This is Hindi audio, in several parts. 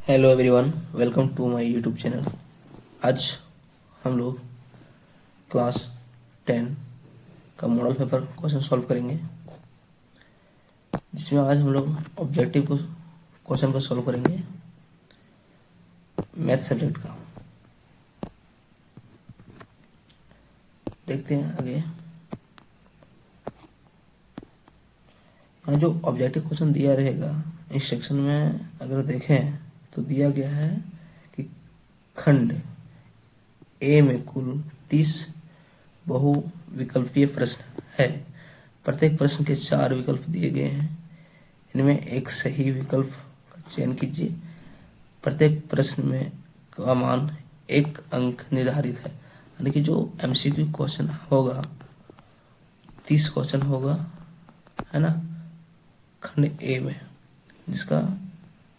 Hello everyone, welcome to my YouTube channel. आज हम लोग क्लास 10 का मॉडल पेपर क्वेश्चन सॉल्व करेंगे, जिसमें आज हम लोग ऑब्जेक्टिव को क्वेश्चन को सॉल्व करेंगे मैथ सब्जेक्ट का। देखते हैं आगे। यहाँ जो ऑब्जेक्टिव क्वेश्चन दिया रहेगा इस सेक्शन में अगर देखें तो दिया गया है कि खंड ए में कुल 30 बहुविकल्पीय प्रश्न है। प्रत्येक प्रश्न के 4 विकल्प दिए गए हैं। इनमें एक सही विकल्प का चयन कीजिए। प्रत्येक प्रश्न में का मान 1 अंक निर्धारित है। यानी कि जो एमसीक्यू क्वेश्चन होगा 30 क्वेश्चन होगा, है ना, खंड ए में, जिसका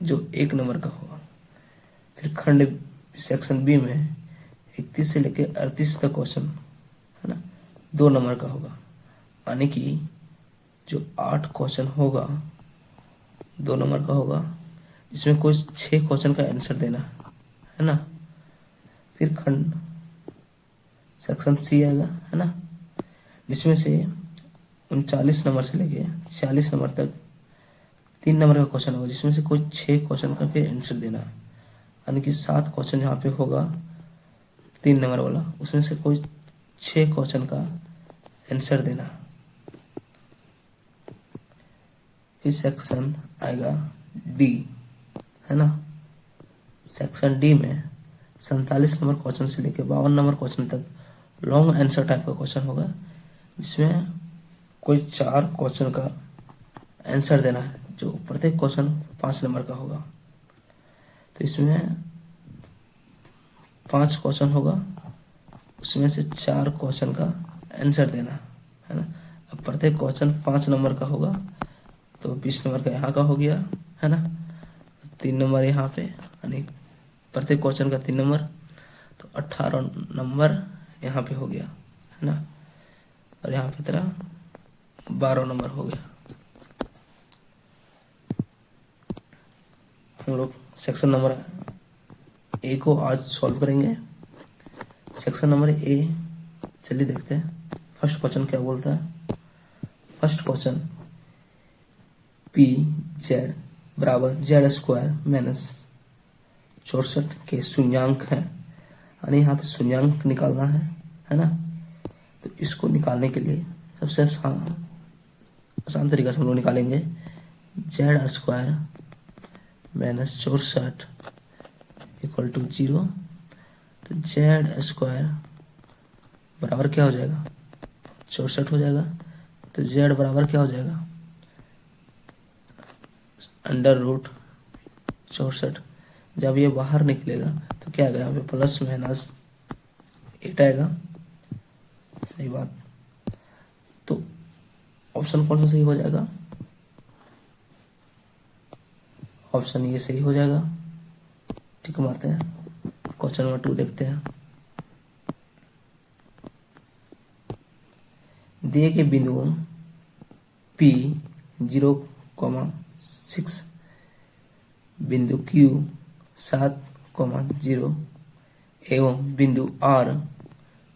जो 1 नंबर का होगा। फिर खंड सेक्शन बी में 31 से लेकर 38 तक क्वेश्चन, है ना, 2 नंबर का होगा। यानी कि जो 8 क्वेश्चन होगा 2 नंबर का होगा, जिसमें कुल 6 क्वेश्चन का आंसर देना है ना। फिर खंड सेक्शन सी आएगा, है ना, जिसमें से 39 नंबर से लेके 40 नंबर तक 3 नंबर का क्वेश्चन होगा, जिसमें से कुछ 6 क्वेश्चन का फिर आंसर देना है। यानी कि 7 क्वेश्चन यहाँ पे होगा 3 नंबर वाला, उसमें से कुछ 6 क्वेश्चन का आंसर देना। फिर सेक्शन आएगा डी, है ना। सेक्शन डी में 47 नंबर क्वेश्चन से लेकर 52 नंबर क्वेश्चन तक लॉन्ग आंसर टाइप का क्वेश्चन होगा, जिसमें कोई 4 क्वेश्चन का आंसर देना है, जो प्रत्येक क्वेश्चन 5 नंबर का होगा। तो इसमें 5 क्वेश्चन होगा, उसमें से 4 क्वेश्चन का आंसर देना है ना। अब प्रत्येक क्वेश्चन 5 नंबर का होगा, तो 20 नंबर का यहाँ का हो गया, है ना। 3 नंबर यहाँ पे, यानी प्रत्येक क्वेश्चन का 3 नंबर, तो 18 नंबर यहाँ पे हो गया, है ना। और यहाँ पे तेरा 12 नंबर हो गया। हम लोग सेक्शन नंबर ए को आज सॉल्व करेंगे। सेक्शन नंबर ए, चलिए देखते हैं फर्स्ट क्वेश्चन क्या बोलता है। फर्स्ट क्वेश्चन, पी जेड बराबर जेड स्क्वायर माइनस 64 के शून्यांक है। यानी यहाँ पे शून्यांक निकालना है ना। तो इसको निकालने के लिए सबसे आसान तरीका से हम लोग निकालेंगे z square minus 64 equal to 0। तो जेड स्क्वायर बराबर क्या हो जाएगा, 64 हो जाएगा। तो जेड बराबर क्या हो जाएगा, अंडर रूट 64। जब ये बाहर निकलेगा तो क्या आएगा, यहाँ पे प्लस माइनस 8 आएगा। सही बात। तो ऑप्शन कौन सा सही हो जाएगा, ऑप्शन ये सही हो जाएगा। ठीक मारते हैं। क्वेश्चन नंबर 2 देखते हैं। दिए गए बिंदुओं P 0,6, बिंदु Q 7,0 एवं बिंदु R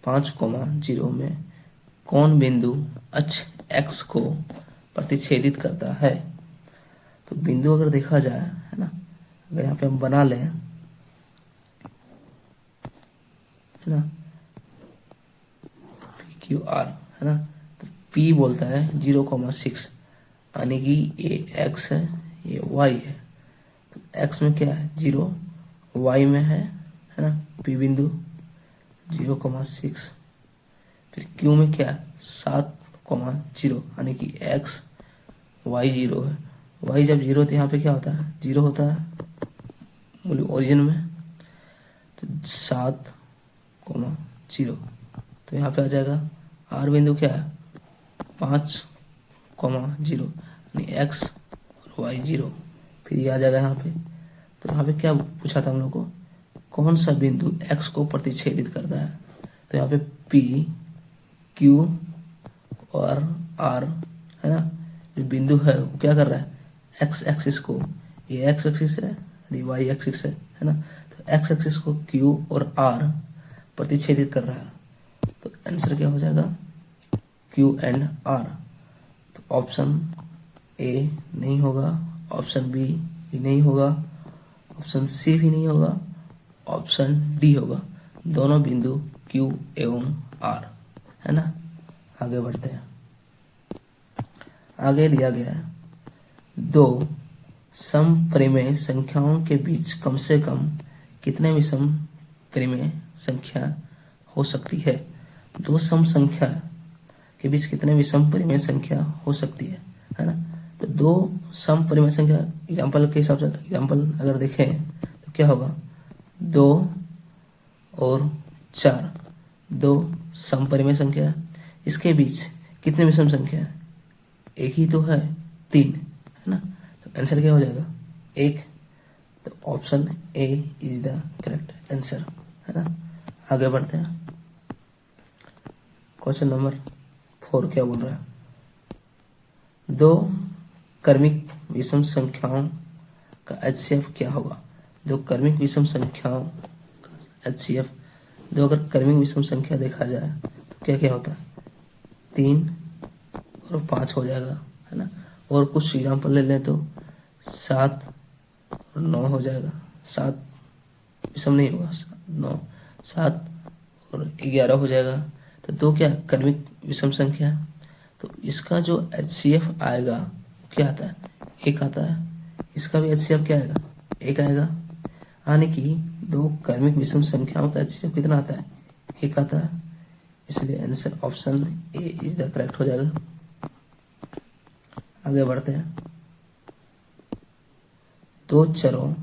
5,0 में कौन बिंदु अक्ष X को प्रतिच्छेदित करता है। तो बिंदु अगर देखा जाए, है ना, अगर यहाँ पे हम बना लें, है ना, PQR, है ना। तो P बोलता है 0,6, यानी कि ये X है, ये Y है। तो X में क्या है 0, Y में है ना, P बिंदु 0,6। फिर Q में क्या है 7,0, यानी कि X Y 0 है। Y जब 0 तो यहाँ पे क्या होता है 0 होता है मूल ओरिजिन में। तो 7,0, तो यहाँ पे आ जाएगा R बिंदु क्या है 5,0, यानी X और Y 0। फिर ये आ जाएगा यहाँ पे। तो यहाँ पे क्या पूछा था हम लोग को, कौन सा बिंदु X को प्रतिच्छेदित करता है। तो यहाँ पे P, Q और R, है ना, जो बिंदु है वो क्या कर रहा है, X एक्सिस को, ये X एक्सिस है यानी वाई एक्सिस है ना। तो एक्स एक्सिस को क्यू और आर प्रतिच्छेदित कर रहा है, तो आंसर क्या हो जाएगा, क्यू एंड आर। तो ऑप्शन ए नहीं होगा, ऑप्शन बी भी नहीं होगा, ऑप्शन सी भी नहीं होगा, ऑप्शन डी होगा, दोनों बिंदु क्यू एवं आर, है ना। आगे बढ़ते हैं। आगे दिया गया है, दो समपरिमेय संख्याओं के बीच कम से कम कितने विषम परिमेय संख्या हो सकती है। दो सम संख्या के बीच कितने विषम परिमेय संख्या हो सकती है ना। तो दो सम परिमेय संख्या एग्जाम्पल के हिसाब से, एग्जाम्पल अगर देखें तो क्या होगा, 2 और 4, दो सम परिमेय संख्या, इसके बीच कितने विषम संख्या है, एक ही तो है, 3, है ना। तो आंसर क्या हो जाएगा, 1। तो option A is the correct answer, है ना। आगे बढ़ते हैं। क्वेश्चन नंबर 4 क्या बोल रहा है, दो क्रमिक विषम संख्याओं का एचसीएफ क्या होगा। दो क्रमिक विषम संख्याओं का एचसीएफ, दो अगर क्रमिक विषम संख्या देखा जाए तो क्या क्या होता है, 3 और 5 हो जाएगा, है ना। और कुछ एग्जाम्पल ले लें तो 7 और 9 हो जाएगा, 7 विषम नहीं होगा, 9, 7 और 11 हो जाएगा। तो दो क्या क्रमिक विषम संख्या, तो इसका जो एचसीएफ आएगा क्या आता है, 1 आता है। इसका भी एचसीएफ क्या आएगा, 1 आएगा, यानी कि दो क्रमिक विषम संख्याओं का एचसीएफ कितना आता है, 1 आता है। इसलिए answer option A is the correct हो जाएगा। आगे बढ़ते हैं। दो चरों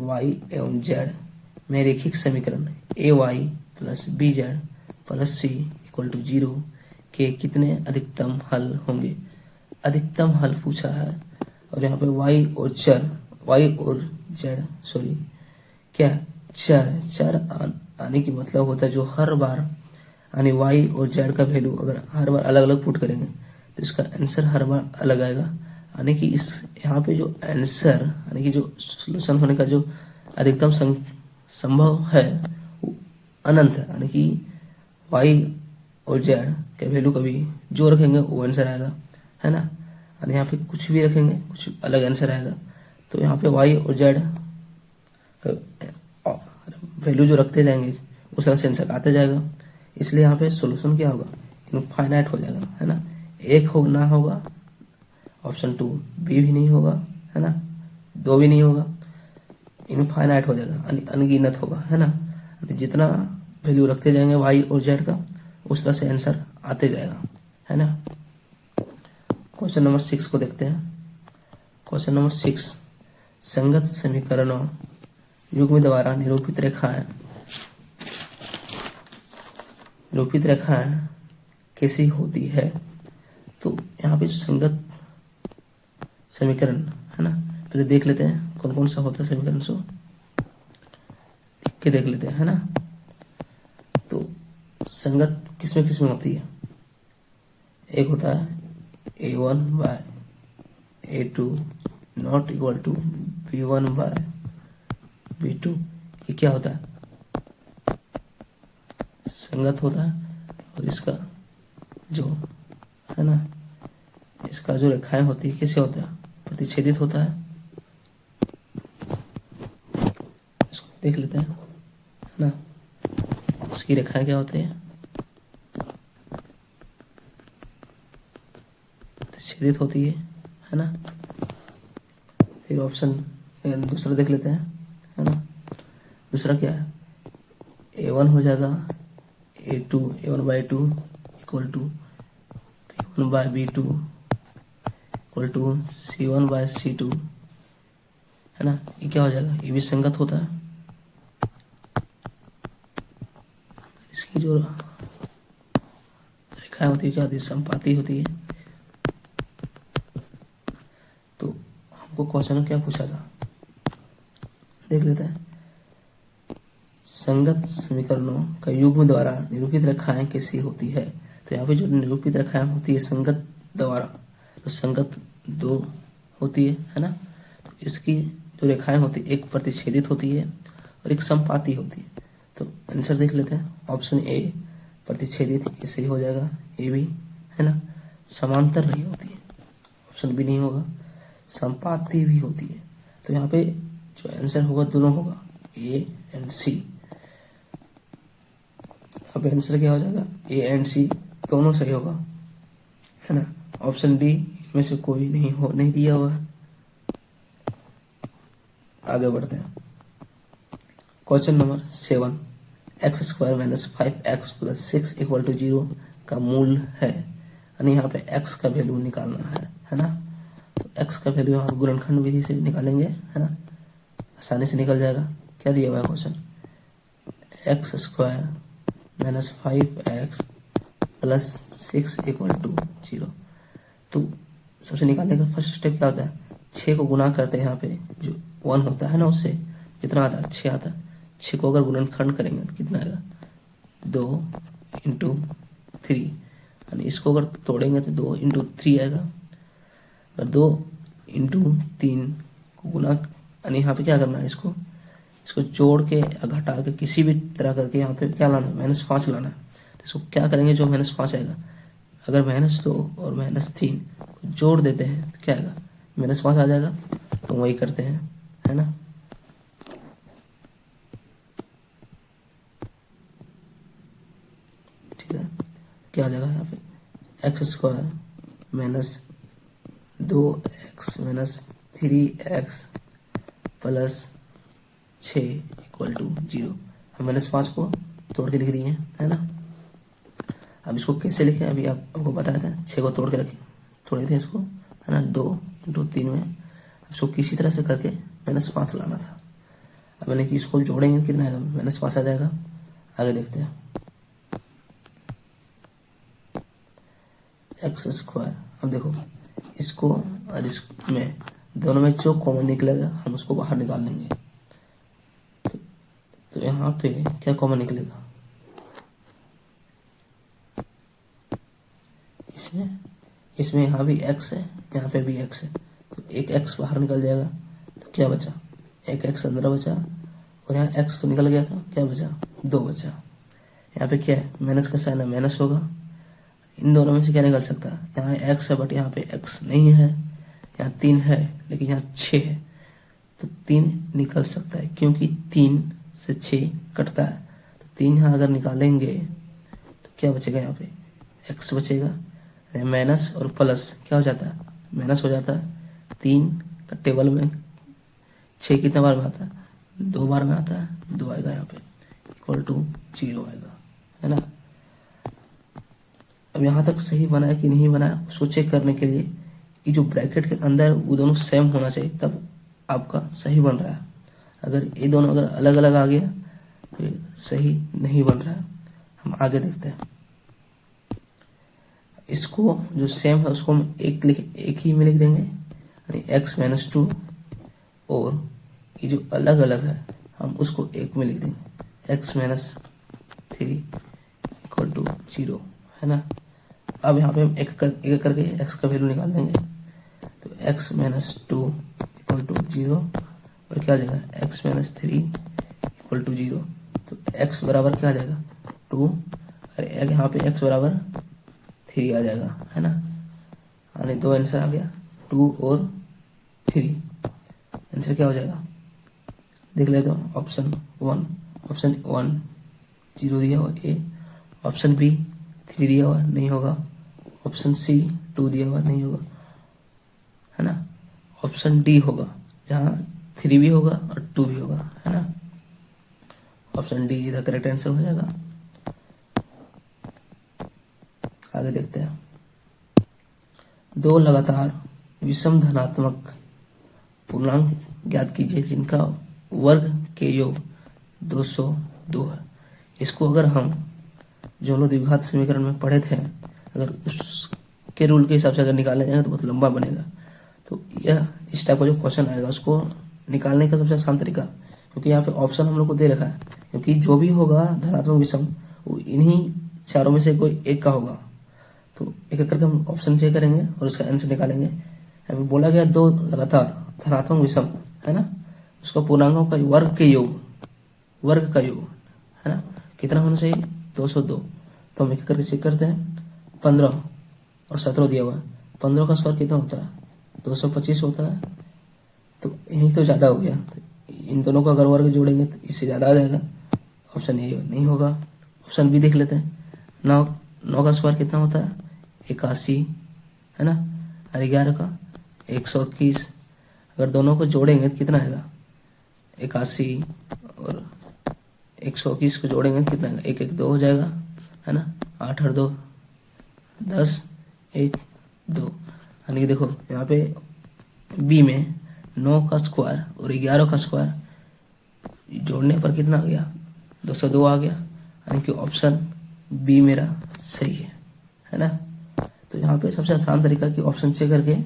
y एवं z में रैखिक समीकरण ay plus bz plus c equal to 0 के कितने अधिकतम हल होंगे। अधिकतम हल पूछा है, और यहाँ पे y और z क्या है, चर आने की मतलब होता है जो हर बार, यानी y और z का वैल्यू अगर हर बार अलग अलग पुट करेंगे तो इसका आंसर हर बार अलग आएगा। यानी कि इस यहाँ पे जो आंसर, यानी कि जो सॉल्यूशन होने का जो अधिकतम संभव है वो अनंत है, यानी कि y और z के वैल्यू कभी जो रखेंगे वो आंसर आएगा, है ना। यानी यहाँ पे कुछ भी रखेंगे कुछ अलग आंसर आएगा। तो यहाँ पे y और z वैल्यू जो रखते जाएंगे उस तरह से आंसर आते जाएगा। इसलिए यहाँ पे सॉल्यूशन क्या होगा, इनफाइनाइट हो जाएगा, है ना। एक हो ना होगा, ऑप्शन 2 बी भी नहीं होगा, है ना, 2 भी नहीं होगा, इनफाइनाइट हो जाएगा, अनगिनत होगा, है ना। जितना वैल्यू रखते जाएंगे वाई और जेड का उस तरह से आंसर आते जाएगा, है ना। क्वेश्चन नंबर 6 को देखते हैं। क्वेश्चन नंबर 6, संगत समीकरणों युग्म द्वारा निरूपित रेखाएं कैसी होती है। तो यहाँ पे संगत समीकरण, है ना, पहले देख लेते हैं कौन कौन सा होता है समीकरण, सो लिख के देख लेते हैं, है ना। तो संगत किसमें किसमें होती है, एक होता है a1 by a2 not equal to b1 by b2। ये क्या होता है, संगत होता है, और इसका जो है ना, इसका जो रेखाएं होती है कैसे होता है, प्रतिच्छेदित होता है। इसको देख लेते हैं, है ना। इसकी रेखाएं क्या होती है, प्रतिच्छेदित होती है ना। फिर ऑप्शन दूसरा देख लेते हैं, है ना। दूसरा क्या है, a1 हो जाएगा a2 a1 by 2 equal to b1 by b2 equal to c1 by c2, है ना। ये क्या हो जाएगा, ये भी संगत होता है। इसकी जो रेखाएं होती है क्या होती है, संपाती होती है। तो हमको क्वेश्चन क्या पूछा था, देख लेते हैं। संगत समीकरणों का युग्म द्वारा निरूपित रेखाएं कैसी होती है। तो यहाँ पे जो निरूपित रेखाएं होती है संगत द्वारा, तो संगत 2 होती है ना। तो इसकी जो रेखाएं होती है, एक प्रतिच्छेदित होती है और एक संपाती होती है। तो आंसर देख लेते हैं। ऑप्शन ए प्रतिच्छेदित, ये सही हो जाएगा, ए भी, है ना। समांतर नहीं होती है, ऑप्शन बी नहीं होगा। संपाती भी होती है। तो यहाँ पे जो आंसर होगा दोनों होगा, ए एंड सी। यहाँ पे आंसर क्या हो जाएगा, ए एंड सी दोनों सही होगा, है ना। ऑप्शन डी में से कोई नहीं दिया हुआ है। आगे बढ़ते हैं। Question number 7, x² minus 5x plus 6 equal to 0 का मूल है, यानी यहाँ पे x का वैल्यू निकालना है ना। तो x का वैल्यू हम गुणनखंड विधि से निकालेंगे, है ना, आसानी से निकल जाएगा। क्या दिया हुआ है question, x² minus 5x plus 6 equal to 0। तो सबसे निकालने का फर्स्ट स्टेप क्या होता है, 6 को गुना करते हैं, यहाँ पे जो 1 होता है ना उससे कितना आता है, 6 आता है। 6 को अगर गुणनखंड करेंगे तो कितना आएगा, 2 इंटू 3, यानी इसको अगर तोड़ेंगे तो 2 इंटू 3 आएगा। अगर 2 इंटू 3 को गुना, यानी यहाँ पे क्या करना है, इसको जोड़ के या घटा के किसी भी तरह करके यहाँ पे क्या लाना है, -5 लाना है। तो इसको क्या करेंगे, जो -5 आएगा, अगर -2 और -3 को जोड़ देते हैं तो क्या आएगा, -5 आ जाएगा। तो वही करते हैं, है ना। ठीक है, क्या आ जाएगा यहाँ पे, x² minus 2x minus 3x plus 6 equal to 0। हम -5 को तोड़ के लिख दिए हैं, है ना। अब इसको कैसे लिखें, अभी आपको बताया था, 6 को तोड़ के रखें, थोड़े थे इसको, है ना, 2 इंटू 3 में इसको किसी तरह से करके -5 लाना था। अब मैंने कि इसको जोड़ेंगे कितना आएगा, -5 आ जाएगा। आगे देखते हैं, x²। अब देखो इसको और इसमें दोनों में जो कॉमन निकलेगा हम उसको बाहर निकाल लेंगे। तो यहाँ पे क्या कॉमन निकलेगा, इसमें यहाँ भी x है, यहाँ पे भी x है, तो एक x बाहर निकल जाएगा। तो क्या बचा, एक x अंदर बचा, और यहाँ x तो निकल गया था, क्या बचा, 2 बचा। यहाँ पे क्या है, माइनस का साइन है, माइनस होगा। इन दोनों में से क्या निकल सकता है, यहाँ x है बट यहाँ पे x नहीं है, यहाँ 3 है लेकिन यहाँ 6 है, तो 3 निकल सकता है, क्योंकि 3 से 6 कटता है। तो 3 यहाँ अगर निकालेंगे तो क्या बचेगा, यहाँ पे x बचेगा, माइनस और प्लस क्या हो जाता है, माइनस हो जाता है। 3 का टेबल में 6 कितने बार में आता है, 2 बार में आता है, 2 आएगा यहाँ पे, इक्वल टू 0 आएगा, है ना। अब यहाँ तक सही बना है कि नहीं बना है उसको चेक करने के लिए ये जो ब्रैकेट के अंदर वो दोनों सेम होना चाहिए, तब आपका सही बन रहा है। अगर ये दोनों अगर अलग अलग आ गया तो सही नहीं बन रहा है। हम आगे देखते हैं, इसको जो सेम है उसको हम एक ही में लिख देंगे, यानी x-2, और ये जो अलग अलग है हम उसको एक में लिख देंगे, x-3 इक्वल टू 0, है ना। अब यहाँ पे हम एक करके x का वैल्यू निकाल देंगे। तो x-2 इक्वल टू 0, और क्या आ जाएगा, x-3 इक्वल टू 0। तो x बराबर क्या आ जाएगा, 2, और यहाँ पे x बराबर 3 आ जाएगा, है ना। यानी 2 आंसर आ गया, 2 और 3। आंसर क्या हो जाएगा, देख लेते हो। ऑप्शन 1 0 दिया हुआ ए, ऑप्शन बी 3 दिया हुआ नहीं होगा, ऑप्शन सी 2 दिया हुआ नहीं होगा, है ना। ऑप्शन डी होगा जहाँ 3 भी होगा और 2 भी होगा, है ना। ऑप्शन डी इधर करेक्ट आंसर हो जाएगा। आगे देखते हैं, 2 लगातार विषम धनात्मक पूर्णांक ज्ञात कीजिए जिनका वर्ग के योग 202 है। इसको अगर हम जो लोग द्विघात समीकरण में पढ़े थे, अगर उसके रूल के हिसाब से अगर निकाले जाएंगे तो बहुत लंबा बनेगा। तो यह इस टाइप का जो क्वेश्चन आएगा उसको निकालने का सबसे आसान तरीका, क्योंकि यहाँ पे ऑप्शन हम लोग को दे रखा है, क्योंकि जो भी होगा धनात्मक विषम वो इन्हीं चारों में से कोई एक का होगा। तो एक एक करके हम ऑप्शन चेक करेंगे और उसका आंसर निकालेंगे। यहाँ पे बोला गया 2 लगातार धनात्मक विषम, है ना, उसका पूर्णांकों का वर्ग के योग, वर्ग का योग है ना, कितना होना चाहिए 202। तो हम एक करके चेक करते हैं। 15 और 17 दिया हुआ है, 15 का स्क्वायर कितना होता है 225 होता है। तो यही तो ज़्यादा हो गया, तो इन दोनों का अगर वर्ग जोड़ेंगे तो इससे ज़्यादा आ जाएगा। ऑप्शन ए नहीं होगा। ऑप्शन बी देख लेते हैं। 9 का स्क्वायर कितना होता है 81 है ना, और 11 का 121। अगर दोनों को जोड़ेंगे तो कितना आएगा 81 और 121 को जोड़ेंगे तो कितना आएगा 1 1 2 हो जाएगा है ना, 8 और 2 10 1 2। यानी कि देखो यहाँ पे बी में 9 का स्क्वायर और 11 का स्क्वायर जोड़ने पर कितना आ गया 202 आ गया। यानी कि ऑप्शन बी मेरा सही है ना। तो यहाँ पे सबसे आसान तरीका कि ऑप्शन चेक करके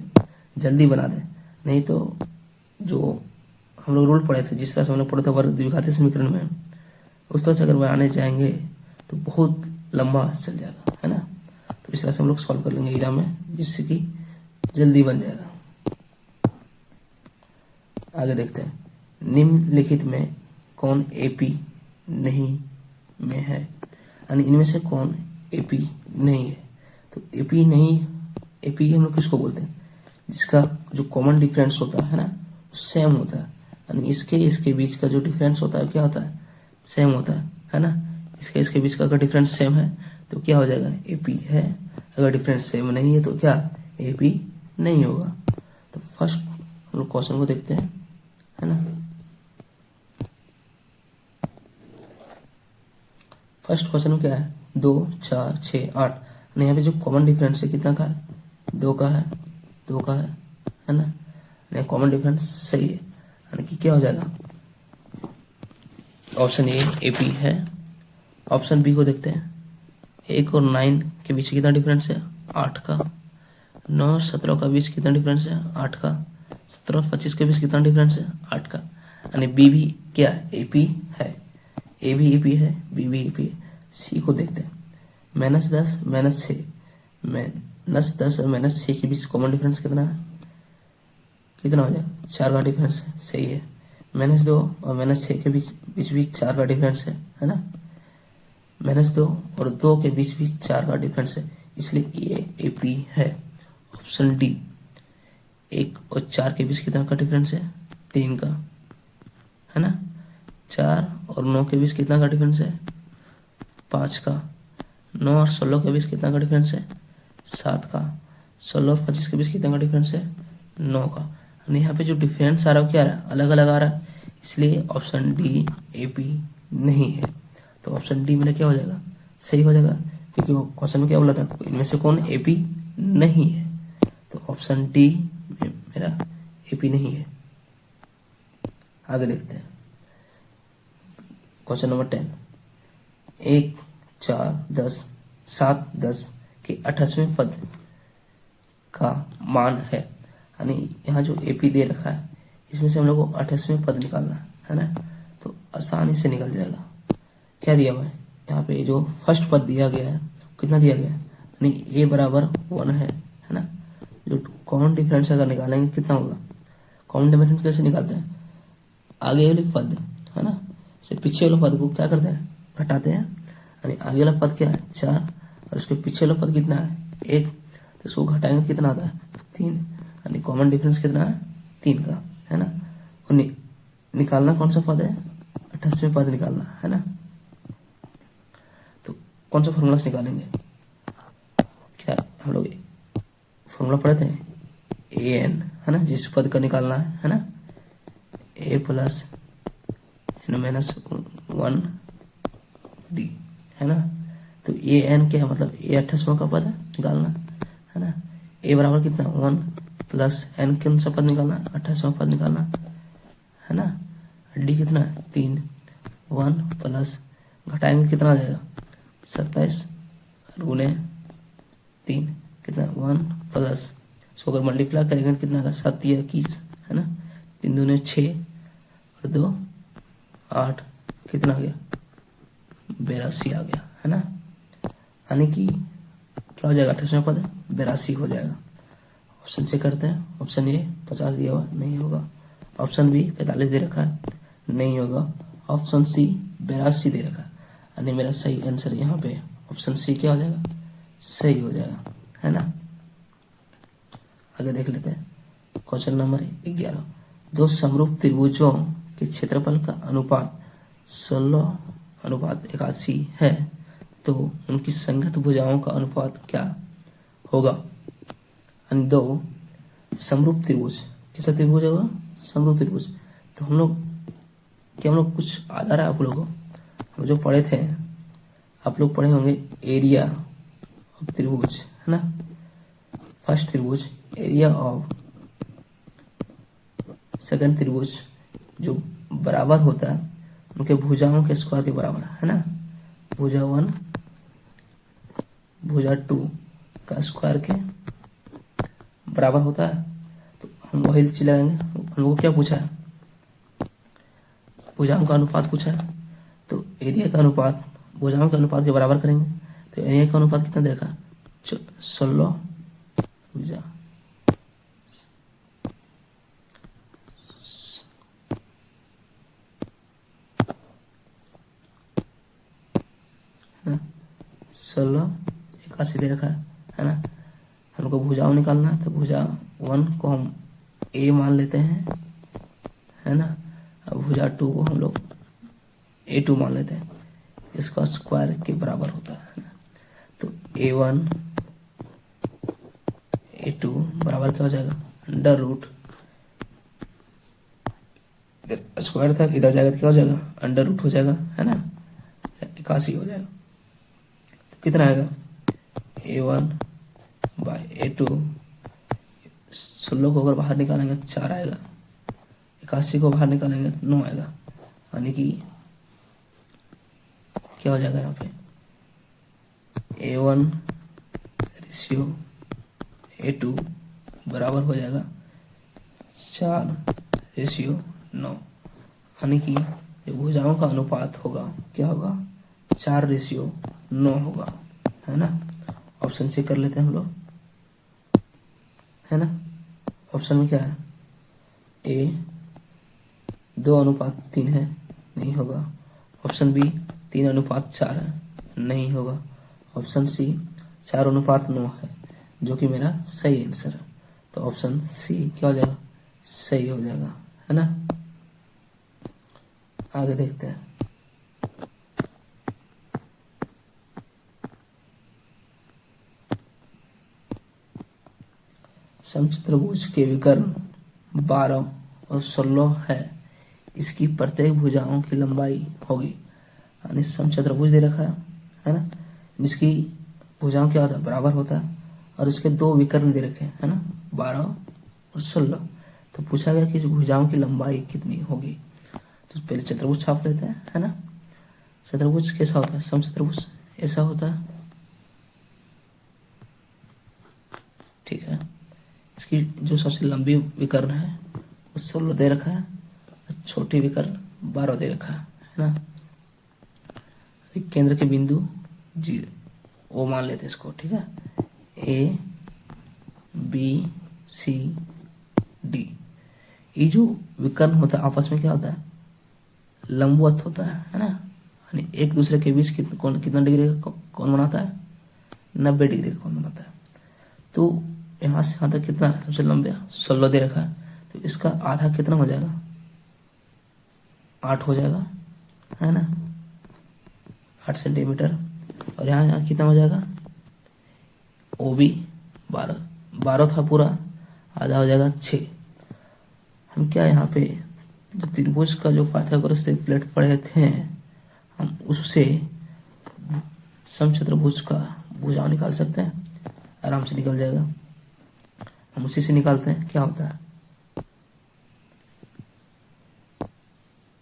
जल्दी बना दें, नहीं तो जो हम लोग रूल पढ़े थे, जिस तरह से हमने पढ़ा था वर्ग द्विघाती समीकरण में, उस तरह से अगर बनाने जाएंगे तो बहुत लंबा चल जाएगा है ना। तो इस तरह से हम लोग सॉल्व कर लेंगे एग्जाम में, जिससे कि जल्दी बन जाएगा। आगे देखते हैं, निम्नलिखित में कौन एपी नहीं में है, यानी इनमें से कौन एपी नहीं है। तो एपी नहीं, एपी हम लोग किसको बोलते हैं, जिसका जो कॉमन डिफरेंस होता है ना सेम होता है, यानी इसके बीच का जो डिफरेंस होता है क्या होता है सेम होता है ना। इसके बीच का अगर डिफरेंस सेम है तो क्या हो जाएगा एपी है, अगर डिफरेंस सेम नहीं है तो क्या एपी नहीं होगा। तो फर्स्ट हम लोग क्वेश्चन को देखते हैं है ना। फर्स्ट क्वेश्चन में क्या है 2 4 6 8, यहाँ पे जो कॉमन डिफरेंस है कितना का है 2 का है, 2 का है ना, कॉमन डिफरेंस सही है, यानी कि क्या हो जाएगा ऑप्शन ए एपी है। ऑप्शन बी को देखते हैं, 1 और 9 के बीच कितना डिफरेंस है 8 का, 9 और 17 का बीच कितना डिफरेंस है 8 का, 17 और 25 के बीच कितना डिफरेंस है 8 का, यानी बी भी क्या एपी है, ए भी एपी है, बी भी एपी है। सी को देखते हैं, -10 -6, -10 और -6 के बीच कॉमन डिफरेंस कितना है, कितना हो जाएगा 4 का डिफरेंस है, सही है। -2 और -6 के बीच भी 4 का डिफरेंस है ना, -2 और 2 के बीच भी 4 का डिफरेंस है, इसलिए ये एपी है। ऑप्शन डी, 1 और 4 के बीच कितना का डिफरेंस है 3 का है ना, 4 और 9 के बीच कितना का डिफरेंस है 5 का, 9 और 16 के बीच कितना का डिफरेंस है 7 का, 16 और 25 के बीच कितना का डिफरेंस है 9 का। यानी यहाँ पे जो डिफरेंस आ रहा है क्या आ रहा है अलग अलग आ रहा है, इसलिए ऑप्शन डी एपी नहीं है। तो ऑप्शन डी मेरा क्या हो जाएगा सही हो जाएगा, क्योंकि वो क्वेश्चन में क्या बोला था इनमें से कौन एपी नहीं है। तो ऑप्शन डी मेरा एपी नहीं है। आगे देखते हैं क्वेश्चन नंबर 10, 1 4 10 7 10 के 28वें पद का मान है, यानी यहाँ जो एपी दे रखा है इसमें से हम लोग को 28वें पद निकालना है ना, तो आसानी से निकल जाएगा। क्या दिया हुआ है यहाँ पे, जो फर्स्ट पद दिया गया है कितना दिया गया है, यानी ए बराबर 1 है ना। जो कॉमन डिफरेंस अगर निकालेंगे कितना होगा, कॉमन डिफरेंस कैसे निकालते हैं, आगे वाले पद है ना से पीछे वाले पद को क्या करते हैं घटाते हैं, यानी आगे वाला पद क्या है 4 और उसके पीछे वाला पद कितना है 1, तो इसको घटाएंगे कितना आता है 3, यानी कॉमन डिफरेंस कितना है 3 का है ना। और निकालना कौन सा पद है 28वें पद निकालना है ना। तो कौन सा फॉर्मूला से निकालेंगे, क्या हम लोग फॉर्मूला पढ़े थे ए एन है ना, जिस पद का निकालना है ना, ए प्लस एन -1 डी है ना। तो ए एन क्या है मतलब ए 28वां का पद निकालना है ना, ए बराबर कितना 1 प्लस एन कौन सा पद निकालना 28वां पद निकालना है ना, डी कितना 3, 1 प्लस घटाएंगे कितना आ जाएगा 27 गुने 3 कितना 1 प्लस, सो अगर मल्टीप्लाई करेंगे तो कितना आएगा 7 या 21 है ना, 3 दूने 6 और 2 8, कितना आ गया 82 आ गया है ना। यानी कि क्या हो जाएगा 28वां पद 82 हो जाएगा। ऑप्शन चेक करते हैं, ऑप्शन ए 50 दिया हुआ नहीं होगा, ऑप्शन बी 45 दे रखा है, नहीं होगा। ऑप्शन सी 82 दे रखा है, यानी मेरा सही आंसर यहाँ पे ऑप्शन सी क्या हो जाएगा, सही हो जाएगा, है ना। आगे देख लेते हैं क्वेश्चन नंबर 11। दो समरूप त्रिभुजों के क्षेत्रफल का अनुपात 16:81 है, तो उनकी संगत भुजाओं का अनुपात क्या होगा। दो समरूप त्रिभुज, कैसा त्रिभुज होगा, समरूप त्रिभुज। तो हम लोग कुछ आधार है आप लोगों को, हम जो पढ़े थे, आप लोग पढ़े होंगे एरिया ऑफ त्रिभुज, है ना। फर्स्ट त्रिभुज एरिया ऑफ, सेकंड त्रिभुज जो बराबर होता है उनके भुजाओं के स्क्वायर के बराबर, है ना। भुजा 1 भुजा 2 का स्क्वायर के बराबर होता है। तो हम वही चीज लगाएंगे। हम लोगों को क्या पूछा है, भुजाओं का अनुपात पूछा है, तो एरिया का अनुपात भुजाओं के अनुपात के बराबर करेंगे। तो एरिया का अनुपात कितना दे रखा, 16 भुजा है ना, 16:81 दे रखा है ना। हमको भुजाओं निकालना है, तो भुजा 1 को हम ए मान लेते हैं, है ना। अब भुजा 2 को हम लोग A2 मान लेते हैं, इसका स्क्वायर के बराबर होता है ना। तो A1 A2 बराबर क्या हो जाएगा, अंडर रूट, इधर स्क्वायर था इधर जाएगा तो क्या हो जाएगा, अंडर रूट हो जाएगा, है ना, 81 हो जाएगा। तो कितना आएगा, A1 बाय A2, 16 को अगर बाहर निकालेंगे 4 आएगा, 81 को बाहर निकालेंगे 9 आएगा, यानी कि क्या हो जाएगा यहाँ पे, A1 रेशियो A2 बराबर हो जाएगा 4:9, यानी कि जो भुजाओं का अनुपात होगा क्या होगा, 4:9 होगा, है ना। ऑप्शन चेक कर लेते हैं हम लोग, है ना। ऑप्शन में क्या है, ए 2:3 है, नहीं होगा। ऑप्शन बी 3:4 है, नहीं होगा। ऑप्शन सी 4:9 है, जो कि मेरा सही आंसर है। तो ऑप्शन सी क्या हो जाएगा, सही हो जाएगा, है ना। आगे देखते हैं, समचतुर्भुज के विकर्ण 12 और 16 है, इसकी प्रत्येक भुजाओं की लंबाई होगी, यानी समचतुर्भुज दे रखा है ना, जिसकी भुजाओं क्या होता है, बराबर होता है, और इसके दो विकर्ण दे रखे हैं, है ना, 12 और 16। तो पूछा गया कि इस भुजाओं की लंबाई कितनी होगी। तो पहले चतुर्भुज छाप लेते हैं, है ना। चतुर्भुज कैसा होता है, समचतुर्भुज ऐसा होता है, ठीक है। इसकी जो सबसे लंबी विकर्ण है वो 16 दे रखा है, छोटी विकर्ण 12 दे रखा है ना। केंद्र के बिंदु जी ओ मान लेते हैं इसको, ठीक है। A B C D, ये जो विकर्ण होता है आपस में क्या होता है, लंबवत होता है ना, यानी एक दूसरे के बीच कितना डिग्री का कौन बनाता है, 90 डिग्री का कौन बनाता है। तो यहाँ से यहाँ तक कितना है, सबसे लंबा 16 दे रखा है, तो इसका आधा कितना हो जाएगा, 8 हो जाएगा, है ना, 8 सेंटीमीटर। और यहाँ कितना हो जाएगा, ओ बी 12 था पूरा, आधा हो जाएगा 6। हम क्या यहाँ पे जो त्रिभुज का जो पाइथागोरस से प्लेट पढ़े थे, हम उससे समचतुर्भुज का भुजा निकाल सकते हैं, आराम से निकल जाएगा। हम उसी से निकालते हैं, क्या होता है,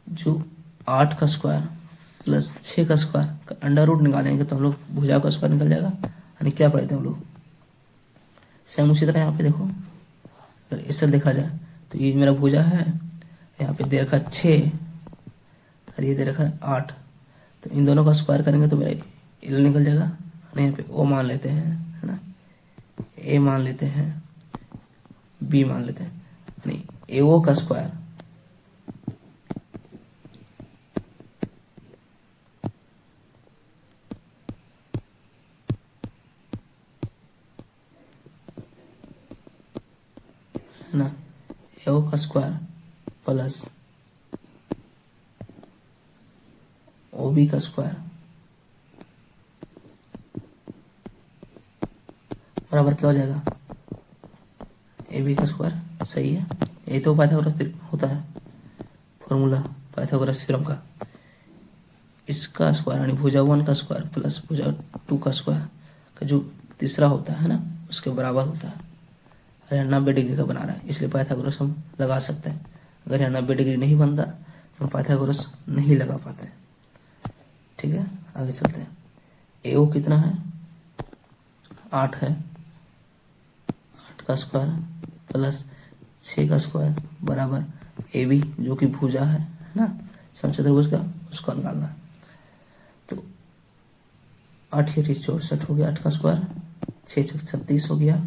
जो 8 का स्क्वायर प्लस 6 का स्क्वायर का अंडर रूट निकालेंगे तो हम लोग भुजा का स्क्वायर निकल जाएगा, यानी क्या पढ़े थे हम लोग। सेम उसी तरह यहाँ पे देखो, अगर इससे देखा जाए तो ये मेरा भुजा है, यहाँ पे दे रखा 6 और ये दे रखा है 8, तो इन दोनों का स्क्वायर करेंगे तो मेरा एल निकल जाएगा। यहाँ पे ओ मान लेते हैं, है ना, ए मान लेते हैं, बी मान लेते हैं, यानी ए ओ का स्क्वायर है ना, AO का स्क्वायर प्लस OB का स्क्वायर बराबर क्या हो जाएगा, AB का स्क्वायर। सही है, यही तो पाइथागोरस होता है फॉर्मूला पाइथागोरस थ्योरम का। इसका स्क्वायर यानी भुजा 1 का स्क्वायर प्लस भुजा 2 का स्क्वायर का जो तीसरा होता है ना, उसके बराबर होता है। अरे 90 डिग्री का बना रहा है, इसलिए पाइथागोरस हम लगा सकते हैं। अगर यहाँ 90 डिग्री नहीं बनता तो हम पाइथागोरस नहीं लगा पाते। ठीक है, आगे चलते हैं। AO कितना है, 8 है, 8 का स्क्वायर प्लस 6 का स्क्वायर बराबर AB जो कि भुजा है ना, समचतुर्भुज का, उसको निकालना है। तो 8 × 64 हो गया, 8 का स्क्वायर, 6 × 36 हो गया,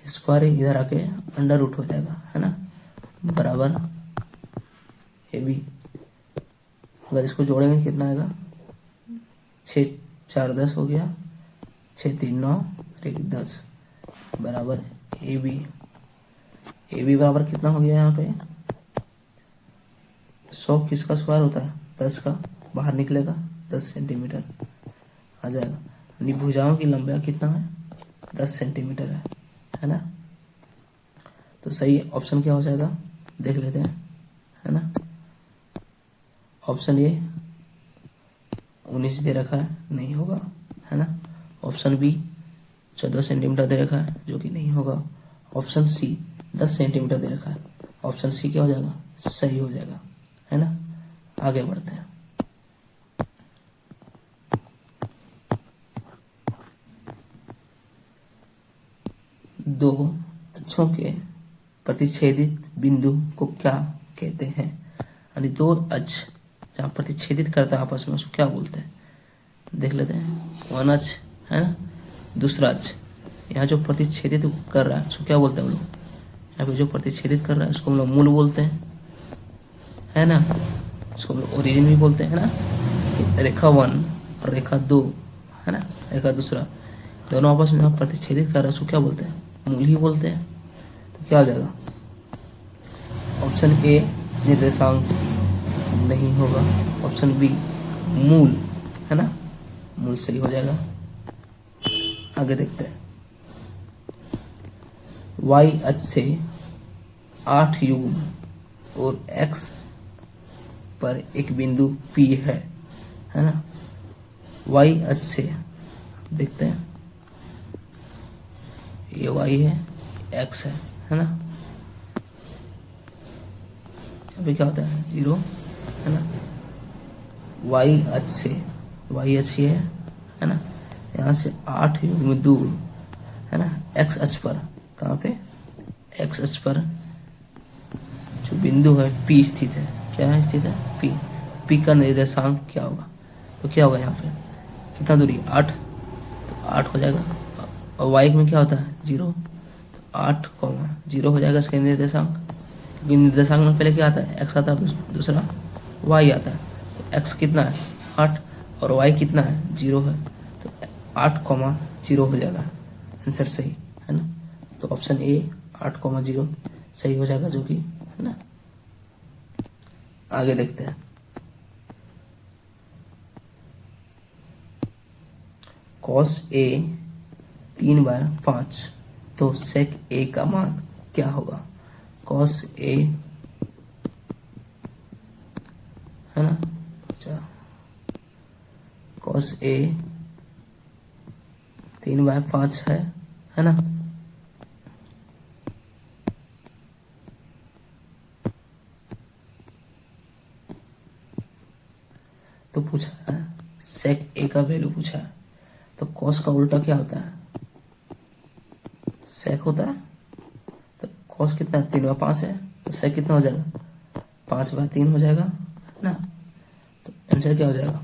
स्क्वायर इधर आके अंडर रूट हो जाएगा, है ना, बराबर AB। अगर इसको जोड़ेंगे कितना आएगा, 6 × 4 = 10 हो गया, 6 × 3 = 9 और 1 = 10 बराबर AB। AB बराबर कितना हो गया यहाँ पे, 100 किसका स्क्वायर होता है, 10 का, बाहर निकलेगा 10 सेंटीमीटर आ जाएगा। यानी भुजाओं की लंबाई कितना है, 10 सेंटीमीटर है ना। तो सही ऑप्शन क्या हो जाएगा, देख लेते हैं, है ना। ऑप्शन ए 19 दे रखा है, नहीं होगा, है ना। ऑप्शन बी 14 सेंटीमीटर दे रखा है, जो कि नहीं होगा। ऑप्शन सी 10 सेंटीमीटर दे रखा है, ऑप्शन सी क्या हो जाएगा, सही हो जाएगा, है ना। आगे बढ़ते हैं। दो अक्षों के प्रतिच्छेदित बिंदु को क्या कहते हैं, यानी दो अक्ष जहाँ प्रतिच्छेदित करता है आपस में, उसको क्या बोलते हैं, देख लेते हैं। वन अक्ष है ना, दूसरा अक्ष, यहाँ जो प्रतिच्छेदित कर रहा है उसको क्या बोलते हैं हम लोग, यहाँ पे जो प्रतिच्छेदित कर रहा है उसको हम लोग मूल बोलते हैं, है ना। उसको हम लोग ओरिजिन भी बोलते हैं ना। रेखा 1 और रेखा 2 है ना, रेखा दूसरा, दोनों आपस में जहाँ प्रतिच्छेदित कर रहा है उसको क्या बोलते हैं, मूल ही बोलते हैं। तो क्या आ जाएगा, ऑप्शन ए निर्देशांक नहीं होगा, ऑप्शन बी मूल, है ना, मूल सही हो जाएगा। आगे देखते हैं। y अक्ष से 8 युग्म और x पर एक बिंदु P है ना। y अक्ष से देखते हैं, ये y है, x है ना। यहाँ पे क्या होता है, 0, है ना। y अक्ष से, y अक्ष है ना, यहाँ से 8 युग्म दूर, है ना, x अक्ष पर, कहाँ पे, x अक्ष पर जो बिंदु है P स्थित है, क्या है स्थित है, P का निर्देशांक क्या होगा, तो क्या होगा यहाँ पे, कितना दूरी, 8, तो 8 हो जाएगा। और y में क्या होता है, 0, तो 8, 0 हो जाएगा इसका निर्देशांक, क्योंकि निर्देशांक में पहले क्या आता है, x आता है, दूसरा y आता है। तो x कितना है, 8, और y कितना है, 0 है, तो 8, 0 हो जाएगा, आंसर सही, है ना। तो ऑप्शन ए 8, 0 सही हो जाएगा, जो कि, है ना। आगे देखते हैं। cos A 3/5, तो sec A का मान क्या होगा, cos A, है ना, अच्छा, cos A 3/5 है ना। तो पूछा है sec A का वैल्यू पूछा है, तो cos का उल्टा क्या होता है, sec होता है। तो cos कितना है, 3/5 है, तो sec कितना हो जाएगा, 5/3 हो जाएगा, है ना। तो आंसर क्या हो जाएगा,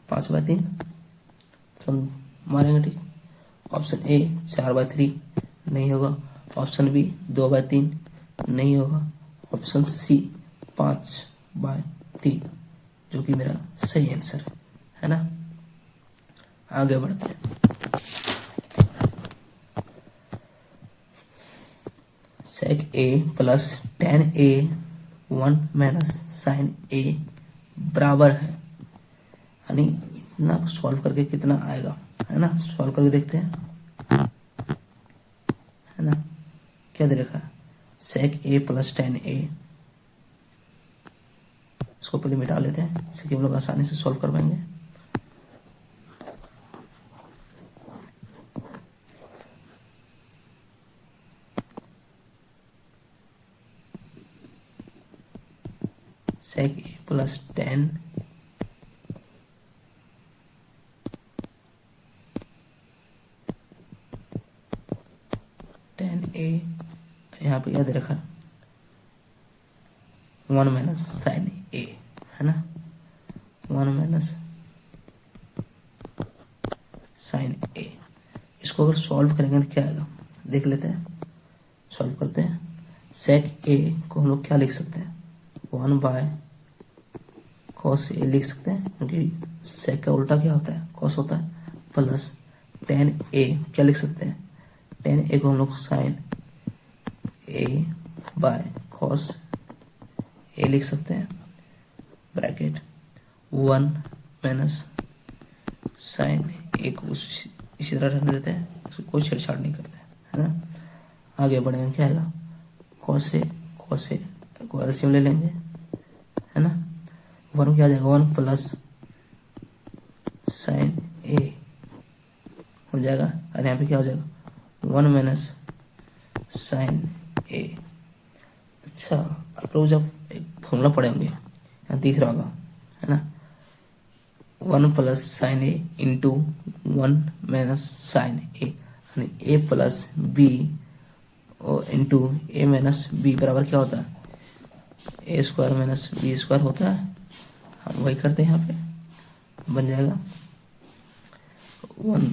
5/3, तो हम मारेंगे, ठीक। ऑप्शन ए 4/3 नहीं होगा, ऑप्शन बी 2/3 नहीं होगा, ऑप्शन सी 5/3, जो कि मेरा सही आंसर है ना। आगे बढ़ते हैं। sec a plus tan a 1 minus sine a बराबर है, यानी इतना सॉल्व करके कितना आएगा, है ना। सॉल्व करके देखते हैं, है ना। क्या दे रखा है, sec a plus tan a। इसको पहले मिटा लेते हैं, इससे कि हम लोग आसानी से सॉल्व कर पाएंगे। sec a plus tan a, यहाँ पे याद रखा 1 माइनस साइन a, है ना। 1 माइनस साइन a। इसको अगर सॉल्व करेंगे तो क्या आएगा, देख लेते हैं, सॉल्व करते हैं। sec a को हम लोग क्या लिख सकते हैं, 1 बाय cos a लिख सकते हैं, क्योंकि sec का उल्टा क्या होता है, cos होता है, प्लस tan a क्या लिख सकते हैं, tan a को हम लोग sine a by cos a लिख सकते हैं, ब्रैकेट 1 माइनस साइन a को इसी तरह रहने देते हैं, उसको कोई छेड़छाड़ नहीं करते, है ना। आगे बढ़ेंगे, क्या आएगा, cos a को एलसीएम ले लेंगे, है ना। 1 क्या आ जाएगा, 1 प्लस साइन a हो जाएगा, और यहाँ पे क्या हो जाएगा, 1 माइनस साइन a। अच्छा, आप लोग जब एक फॉर्मूला पढ़े होंगे, यहाँ दिख रहा होगा, है ना, 1 plus sine a into 1 minus sine a, यानी a प्लस b और इंटू a माइनस b बराबर क्या होता है, a square minus b square होता है। हम वही करते हैं, यहाँ पे बन जाएगा 1,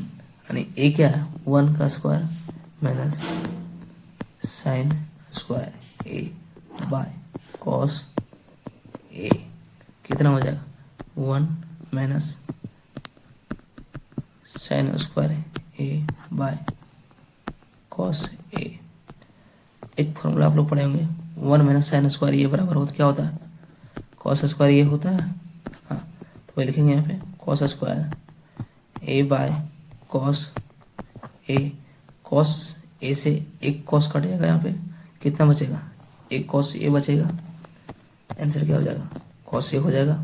यानी a क्या है, 1 का square minus sine square a by cos a, कितना हो जाएगा, 1 minus sine square a by cos a। एक फॉर्मूला आप लोग पढ़े होंगे, 1 माइनस साइन स्क्वायर ये बराबर होता क्या होता है, कॉस स्क्वायर ये होता है, हाँ, तो वही लिखेंगे यहाँ पे, cos square a by cos a। Cos a से एक कॉस कट जाएगा, यहाँ पे कितना बचेगा, एक कॉस a बचेगा, आंसर क्या हो जाएगा, कॉस a हो जाएगा,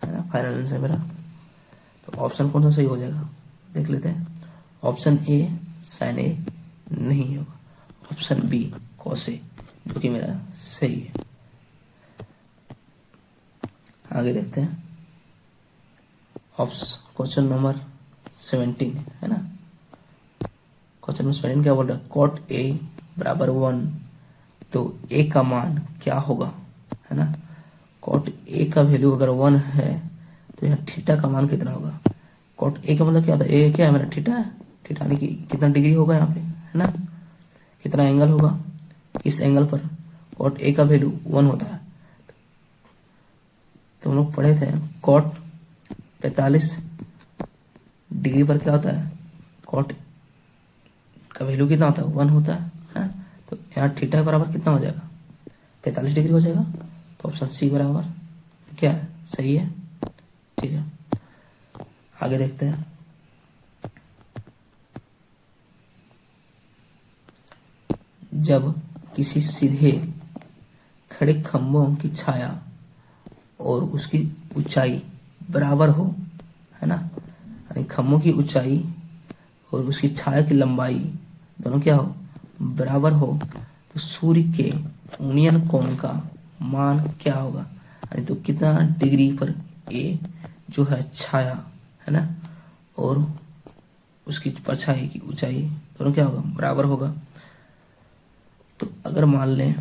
है ना, फाइनल आंसर मेरा। तो ऑप्शन कौन सा सही हो जाएगा, देख लेते हैं। ऑप्शन ए साइन a नहीं होगा, ऑप्शन बी कॉस a, जो कि मेरा सही है। आगे देखते हैं, क्वेश्चन नंबर 17, है ना। क्वेश्चन नंबर 17 क्या बोल रहा है, कॉट a बराबर 1, तो a का मान क्या होगा, है ना। कॉट a का वैल्यू अगर 1 है तो यहाँ थीटा का मान कितना होगा। कॉट a का मतलब क्या होता है, a क्या है मेरा, थीटा है, थीटा यानी कि कितना डिग्री होगा यहाँ पे, है ना, कितना एंगल होगा इस एंगल पर। कॉट a का वैल्यू 1 होता है, तो हम लोग पढ़े थे कॉट 45 डिग्री पर क्या होता है, कॉट का वैल्यू कितना होता है, 1 होता है। तो यहाँ थीटा बराबर कितना हो जाएगा, 45 डिग्री हो जाएगा। तो ऑप्शन सी बराबर क्या है, सही है, ठीक है। आगे देखते हैं, जब किसी सीधे खड़े खंभों की छाया और उसकी ऊंचाई बराबर हो, है ना, यानी खंभों की ऊंचाई और उसकी छाया की लंबाई दोनों क्या हो, बराबर हो, तो सूर्य के यूनियन कोण का मान क्या होगा, यानी तो कितना डिग्री पर ए जो है छाया, है ना, और उसकी परछाई की ऊंचाई दोनों क्या होगा, बराबर होगा। तो अगर मान लें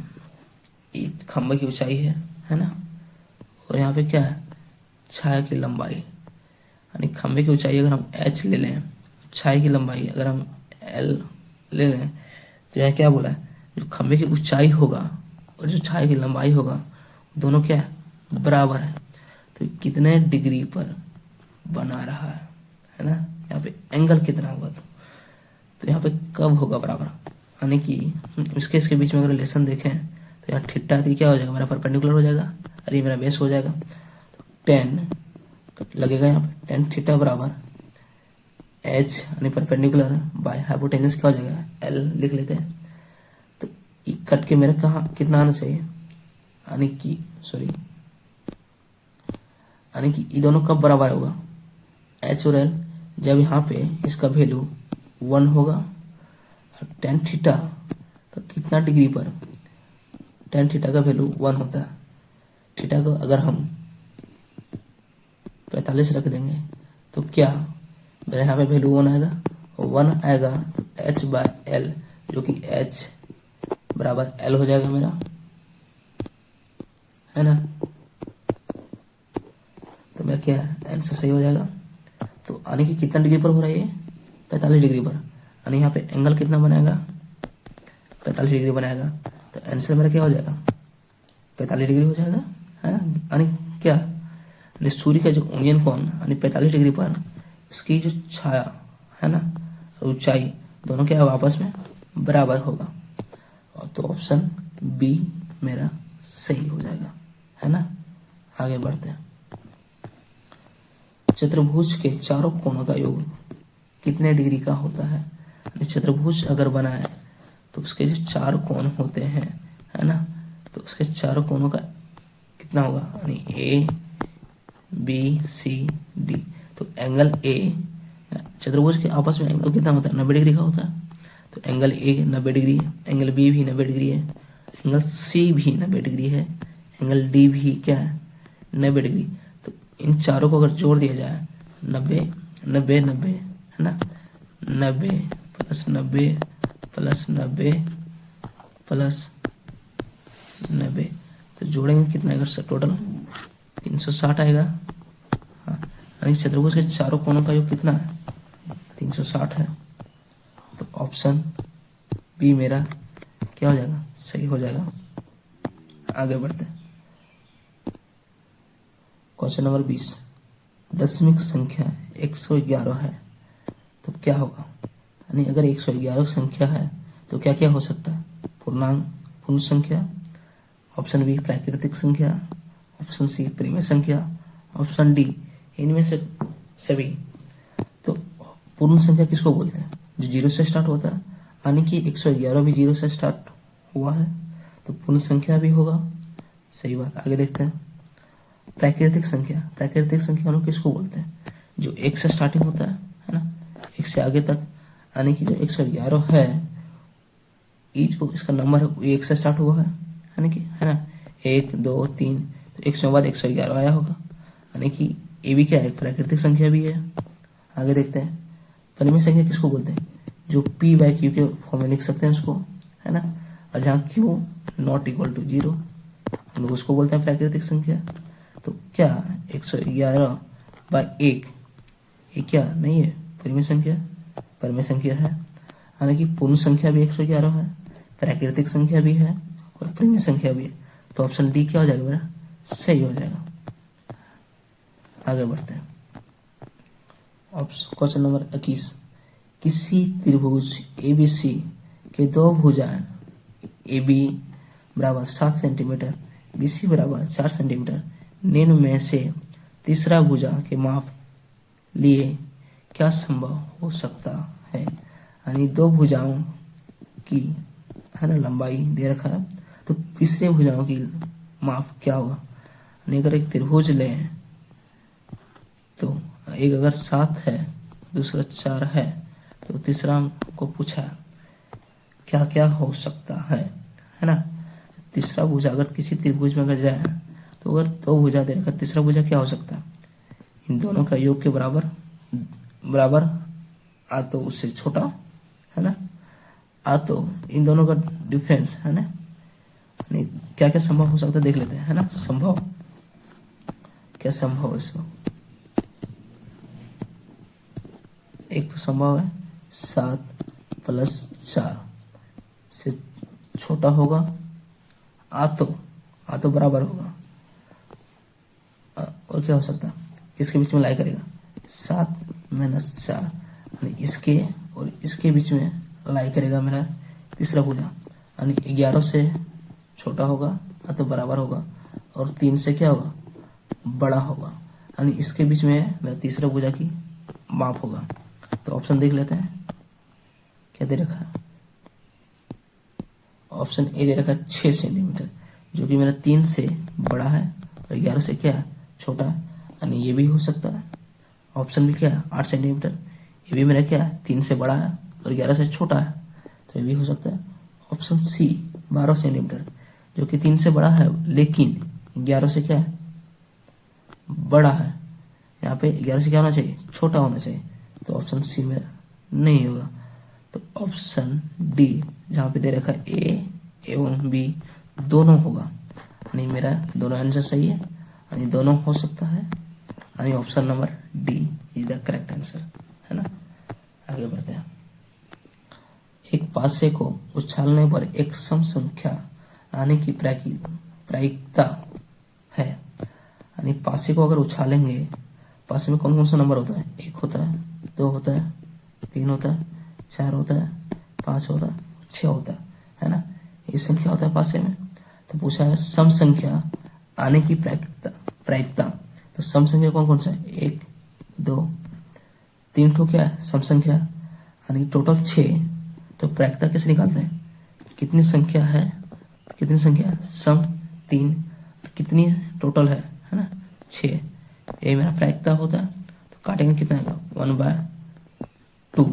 एक खंभे की ऊंचाई है ना, और यहाँ पे क्या है, छाया की लंबाई, यानी खंभे की ऊंचाई अगर हम h ले लें, छाया की लंबाई अगर हम l ले लें, तो यहाँ क्या बोला है, जो खंभे की ऊंचाई होगा और जो छाया की लंबाई होगा दोनों क्या है, बराबर है। तो कितने डिग्री पर बना रहा है ना, यहाँ पे एंगल कितना होगा, तो यहाँ पे कब होगा बराबर, यानी कि इसके बीच में अगर रिलेशन देखें तो यहाँ थीटा दी क्या हो जाएगा, मेरा परपेंडिकुलर हो जाएगा, अरे मेरा बेस हो जाएगा। तो टेन लगेगा यहाँ पे, टेन थीटा बराबर एच यानी परपेंडिकुलर बाय हाइपोटेन्यूज क्या हो जाएगा, एल लिख लेते हैं। तो ई कट के मेरा कहाँ कितना आना चाहिए, यानी कि ये दोनों कब बराबर होगा, एच और एल, जब यहाँ पे इसका वैल्यू 1 होगा। और टेन थीटा तो कितना डिग्री पर, टेन थीटा का वैल्यू 1 होता है। थीटा को अगर हम 45 रख देंगे तो क्या मेरे यहाँ पे वैल्यू 1 आएगा, और 1 आएगा एच बाय एल, जो कि एच बराबर एल हो जाएगा मेरा, है ना। तो मेरा क्या आंसर सही हो जाएगा। तो आने की कितना डिग्री पर हो रहा है ये, 45 डिग्री पर, यानी यहाँ पे एंगल कितना बनाएगा, 45 डिग्री बनाएगा। तो आंसर मेरा क्या हो जाएगा, 45 डिग्री हो जाएगा, है ना। यानी क्या, यानी सूर्य का जो ओनियन कोण यानी 45 डिग्री पर इसकी जो छाया है ना, ऊंचाई, दोनों क्या होगा, आपस में बराबर होगा। और तो ऑप्शन बी मेरा सही हो जाएगा, है ना। आगे बढ़ते हैं। चतुर्भुज के चारों कोणों का योग कितने डिग्री का होता है। चतुर्भुज अगर बनाए तो उसके जो चार कोण होते हैं, है ना, तो उसके चारों कोणों का कितना होगा, यानी ए बी सी डी। तो एंगल ए, चतुर्भुज के आपस में एंगल कितना होता है, 90 डिग्री का होता है। तो एंगल ए 90 डिग्री है, एंगल बी भी 90 डिग्री है, एंगल सी भी 90 डिग्री है, एंगल डी भी क्या है, 90 डिग्री। तो इन चारों को अगर जोड़ दिया जाए 90 90 90, है ना, 90 प्लस 90 प्लस 90 प्लस 90, तो जोड़ेंगे कितना आएगा सर, टोटल 360 आएगा। हाँ, यानी चतुर्भुज के चारों कोणों का योग कितना है, 360 है। तो ऑप्शन बी मेरा क्या हो जाएगा, सही हो जाएगा। आगे बढ़ते हैं। क्वेश्चन नंबर 20, दशमिक संख्या 111 है तो क्या होगा। यानी अगर 111 संख्या है तो क्या क्या हो सकता है, पूर्णांक, पूर्ण संख्या, ऑप्शन बी प्राकृतिक संख्या, ऑप्शन सी परिमेय संख्या, ऑप्शन डी इनमें से सभी। तो पूर्ण संख्या किसको बोलते हैं, जो 0 से स्टार्ट होता है, यानी कि 111 भी 0 से स्टार्ट हुआ है तो पूर्ण संख्या भी होगा, सही बात। आगे देखते हैं। प्राकृतिक संख्या, प्राकृतिक संख्या किसको बोलते हैं, जो 1 से स्टार्टिंग होता है ना, 1 से आगे तक, यानी कि जो 111 है, ये जो इसका नंबर है 1 से स्टार्ट हुआ है, यानी कि, है ना, 1 2 3, तो 100 बाद 111 आया होगा, यानी कि ये भी क्या है, प्राकृतिक संख्या भी है। आगे देखते हैं। परिमेय संख्या किसको बोलते हैं, जो p बाई क्यू के फॉर्म में लिख सकते हैं उसको, है ना, और जहाँ q नॉट इक्वल टू 0 हम लोग उसको बोलते हैं प्राकृतिक संख्या। तो क्या 111 बाई 1 ये क्या नहीं है, परिमेय संख्या, परिमेय संख्या है। यानी कि पूर्ण संख्या भी 111 है, प्राकृतिक संख्या भी है और परिमेय संख्या भी है। तो ऑप्शन डी क्या हो जाएगा मेरा, सही हो जाएगा। आगे बढ़ते हैं। क्वेश्चन नंबर 21, किसी त्रिभुज एबीसी के दो भुजाएं AB बराबर 7 सेंटीमीटर, BC बराबर 4 सेंटीमीटर, निम्न में से तीसरा भुजा के माप लिए क्या संभव हो सकता है। यानी दो भुजाओं की, है ना, लंबाई दे रखा है, तो तीसरे भुजाओं की माप क्या होगा। यानी अगर एक त्रिभुज लें तो एक अगर 7 है दूसरा 4 है, तो तीसरा को पूछा क्या क्या हो सकता है ना। तीसरा भुजा अगर किसी त्रिभुज में अगर जाए तो अगर दो भुजा दे रखा, तीसरा भुजा क्या हो सकता है, इन दोनों का योग के बराबर आ तो उससे छोटा, है ना, आ तो इन दोनों का डिफरेंस, है ना। क्या क्या संभव हो सकता है देख लेते हैं, है ना। संभव क्या संभव है इसको, एक तो संभव है 7 प्लस 4 से छोटा होगा, आ तो बराबर होगा, और क्या हो सकता है, इसके बीच में लाई करेगा 7 माइनस 4, इसके और इसके बीच में लाई करेगा मेरा तीसरा भुजा, यानी 11 से छोटा होगा तो बराबर होगा, और 3 से क्या होगा, बड़ा होगा, यानी इसके बीच में मेरा तीसरा भुजा की माप होगा। तो ऑप्शन देख लेते हैं क्या दे रखा है। ऑप्शन ए दे रखा है 6 सेंटीमीटर, जो कि मेरा 3 से बड़ा है और 11 से क्या है, छोटा है, यानी ये भी हो सकता है। ऑप्शन भी क्या है 8 सेंटीमीटर, ये भी मेरा क्या है 3 से बड़ा है और 11 से छोटा है, तो ये भी हो सकता है। ऑप्शन सी 12 सेंटीमीटर, जो कि 3 से बड़ा है लेकिन 11 से क्या है, बड़ा है। यहाँ पे 11 से क्या होना चाहिए, छोटा होना चाहिए, तो ऑप्शन सी मेरा नहीं होगा। तो ऑप्शन डी जहाँ पे दे रखा है ए एवं बी दोनों होगा, यानी मेरा दोनों आंसर सही है, यानी दोनों हो सकता है, यानी option number D is the correct answer, है ना। आगे बढ़ते हैं। एक पासे को उछालने पर एक सम संख्या आने की प्रायिकता है, यानी पासे को अगर उछालेंगे, पासे में कौन कौन सा नंबर होता है, 1 होता है, 2 होता है, 3 होता है, 4 होता है, 5 होता है, 6 होता है ना। ये संख्या होता है पासे में। तो पूछा है सम संख्या आने की प्रायिकता, तो सम संख्या कौन कौन सा है, 1 2 3 ठो क्या है सम संख्या, यानी टोटल 6। तो प्रायिकता कैसे निकालते हैं, कितनी संख्या है सम 3, कितनी टोटल है ना 6, यही मेरा प्रायिकता होता है। तो काटेंगे कितना आएगा 1/2,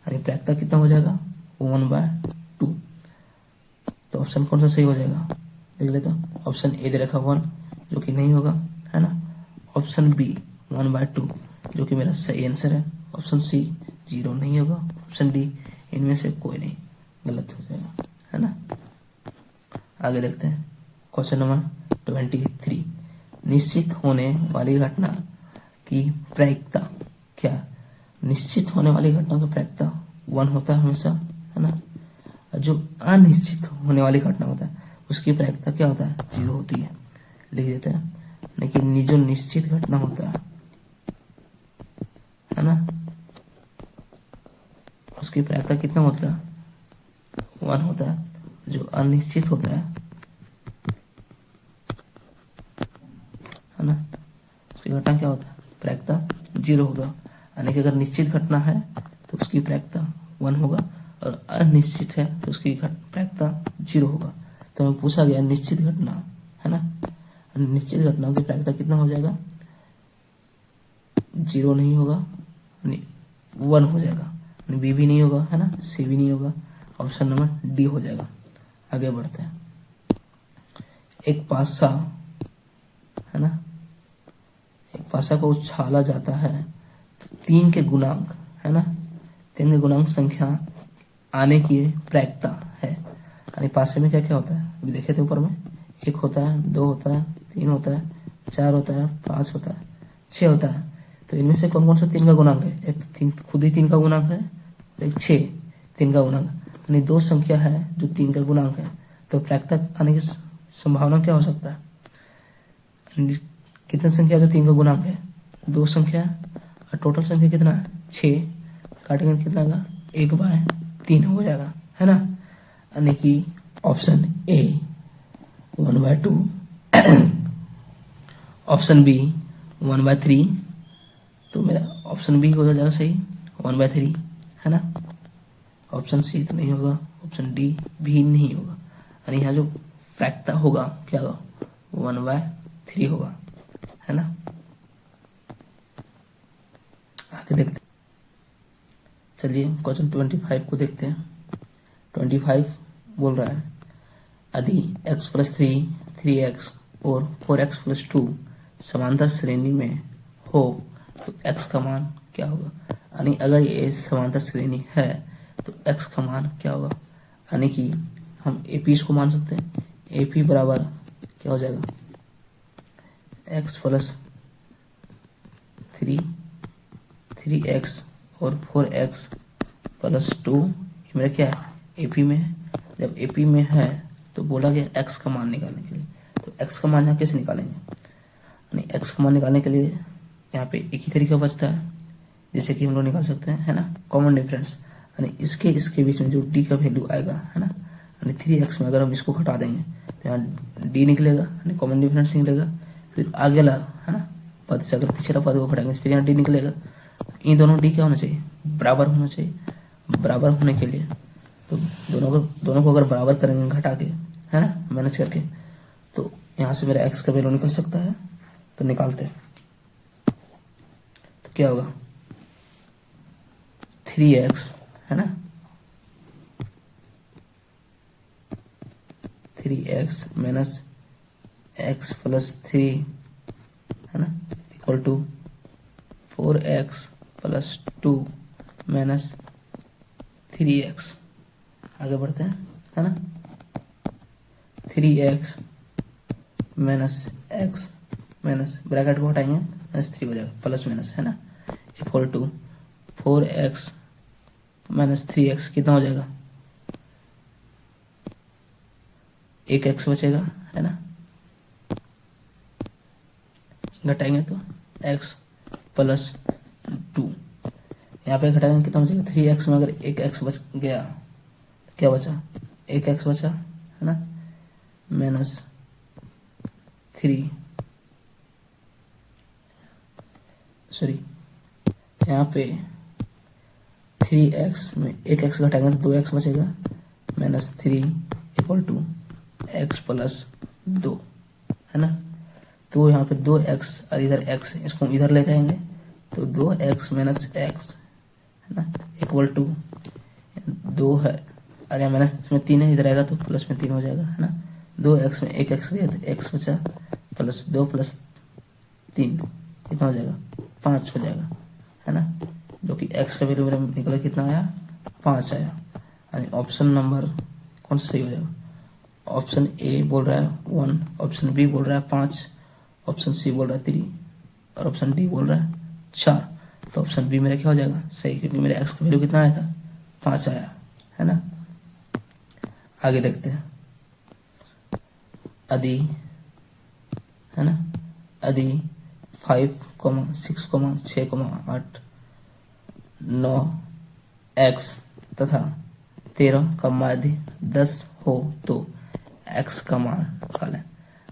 यानी प्रायिकता कितना हो जाएगा 1/2। तो ऑप्शन कौन सा सही हो जाएगा देख लेते हैं। ऑप्शन ए दे रखा 1, जो कि नहीं होगा, है ना। ऑप्शन बी 1/2, जो कि मेरा सही आंसर है। ऑप्शन सी 0 नहीं होगा। ऑप्शन डी इनमें से कोई नहीं, गलत हो जाएगा, है ना। आगे देखते हैं क्वेश्चन नंबर 23। निश्चित होने वाली घटना की प्रायिकता क्या, निश्चित होने वाली घटना की प्रायिकता 1 होता है हमेशा, है ना। जो अनिश्चित होने वाली घटना होता है उसकी प्रायिकता क्या होता है 0 होती है, लिख देते हैं। लेकिन जो निश्चित घटना होता है ना, उसकी प्रायिकता कितना होता है 1 होता है। जो अनिश्चित होता है ना, उसकी घटना क्या होता है प्रायिकता 0 होगा, यानी कि अगर निश्चित घटना है तो उसकी प्रायिकता 1 होगा, और अनिश्चित है तो उसकी प्रायिकता 0 होगा। तो हमें पूछा गया निश्चित घटना, है ना, निश्चित घटनाओं की प्रायिकता कितना हो जाएगा 0 नहीं होगा, 1 हो जाएगा, बी भी नहीं होगा, है ना, सी भी नहीं होगा, ऑप्शन नंबर डी हो जाएगा। आगे बढ़ते हैं। एक पासा, है ना, एक पासा को उछाला जाता है तो 3 के गुणांक, है ना, 3 के गुणांक संख्या आने की प्रायिकता है, यानी पासे में क्या क्या होता है अभी देखे थे ऊपर में, 1 होता है, 2 होता है, 3 होता है, 4 होता है, 5 होता है, 6 होता है। तो इनमें से कौन कौन सा 3 का गुणांक है, एक 3 खुद ही 3 का गुणांक है, एक 6 3 का गुणांक, यानी 2 संख्या है जो 3 का गुणांक है। तो प्रायिकता आने की संभावना क्या हो सकता है, कितनी संख्या जो 3 का गुणांक है 2 संख्या, और टोटल संख्या कितना है 6, काटेंगे कितना आएगा 1/3 हो जाएगा, है ना, यानी कि ऑप्शन ए 1/2, ऑप्शन बी 1/3, तो मेरा ऑप्शन बी हो जाएगा सही 1/3, है ना। ऑप्शन सी तो नहीं होगा, ऑप्शन डी भी नहीं होगा, यानी यहाँ जो प्रायिकता होगा क्या होगा 1/3 होगा, है ना। आगे देखते, चलिए क्वेश्चन 25 को देखते हैं। 25 बोल रहा है यदि x+3 3x और 4x+2 समांतर श्रेणी में हो तो x का मान क्या होगा, यानी अगर ये समांतर श्रेणी है तो x का मान क्या होगा, यानी कि हम AP इसको मान सकते हैं। AP बराबर क्या हो जाएगा x+3 3x और 4x+2, मेरा क्या है AP में है। जब AP में है तो बोला गया x का मान निकालने के लिए, तो x का मान यहाँ कैसे निकालेंगे, यानी x का मान निकालने के लिए यहाँ पे एक ही तरीका बचता है, जैसे कि हम लोग निकाल सकते हैं, है ना, कॉमन डिफरेंस, यानी इसके बीच में जो डी का वैल्यू आएगा, है ना, यानी 3x में अगर हम इसको घटा देंगे तो यहाँ डी निकलेगा, यानी कॉमन डिफरेंस निकलेगा। फिर आगे ला, है ना, पद से अगर पिछला पद को घटाएंगे फिर यहाँ डी निकलेगा। इन दोनों डी क्या होना चाहिए, बराबर होना चाहिए। बराबर होने के लिए तो दोनों को अगर बराबर करेंगे घटा के, है ना, मैनेज करके, तो यहाँ से मेरा x का वैल्यू निकल सकता है। तो निकालते हैं, तो क्या होगा 3x, है ना, 3x माइनस x प्लस 3, है ना, equal to 4x plus 2 minus 3x। आगे बढ़ते हैं, है ना, 3x minus x minus bracket को हटाएंगे माइनस 3 हो जाएगा, प्लस माइनस, है ना, equal to 4x minus 3x कितना हो जाएगा, 1x बचेगा, है ना, घटाएंगे तो x प्लस 2, यहाँ पे घटाएंगे कितना बचेगा 3x में अगर 1x बच गया तो क्या बचा, 1x बचा, है ना, माइनस 3, सॉरी यहाँ पे 3x में 1x घटाएंगे तो 2x बचेगा, minus 3 equal to x plus 2, है ना। तो यहाँ पे 2x और इधर x, इसको इधर ले जाएंगे तो 2x माइनस x, है ना, इक्वल टू 2 है, और यहाँ माइनस में 3 है, इधर आएगा तो प्लस में 3 हो जाएगा, है ना। 2x में 1x दिया तो x बचा, प्लस 2 प्लस 3 कितना हो जाएगा 5 हो जाएगा, है ना, जो कि x का वैल्यू मेरा निकला कितना आया 5 आया। यानी ऑप्शन नंबर कौन सा सही हो जाएगा, ऑप्शन ए बोल रहा है 1, ऑप्शन बी बोल रहा है 5, ऑप्शन सी बोल रहा है 3 और ऑप्शन डी बोल रहा है 4। तो ऑप्शन बी मेरा क्या हो जाएगा सही, क्योंकि मेरा x का वैल्यू कितना आया था 5 आया, है ना। आगे देखते हैं, यदि, है ना, यदि 5, 6, 6, 8, 9 x तथा 13 का माध्य 10 हो तो x का मान निकालें।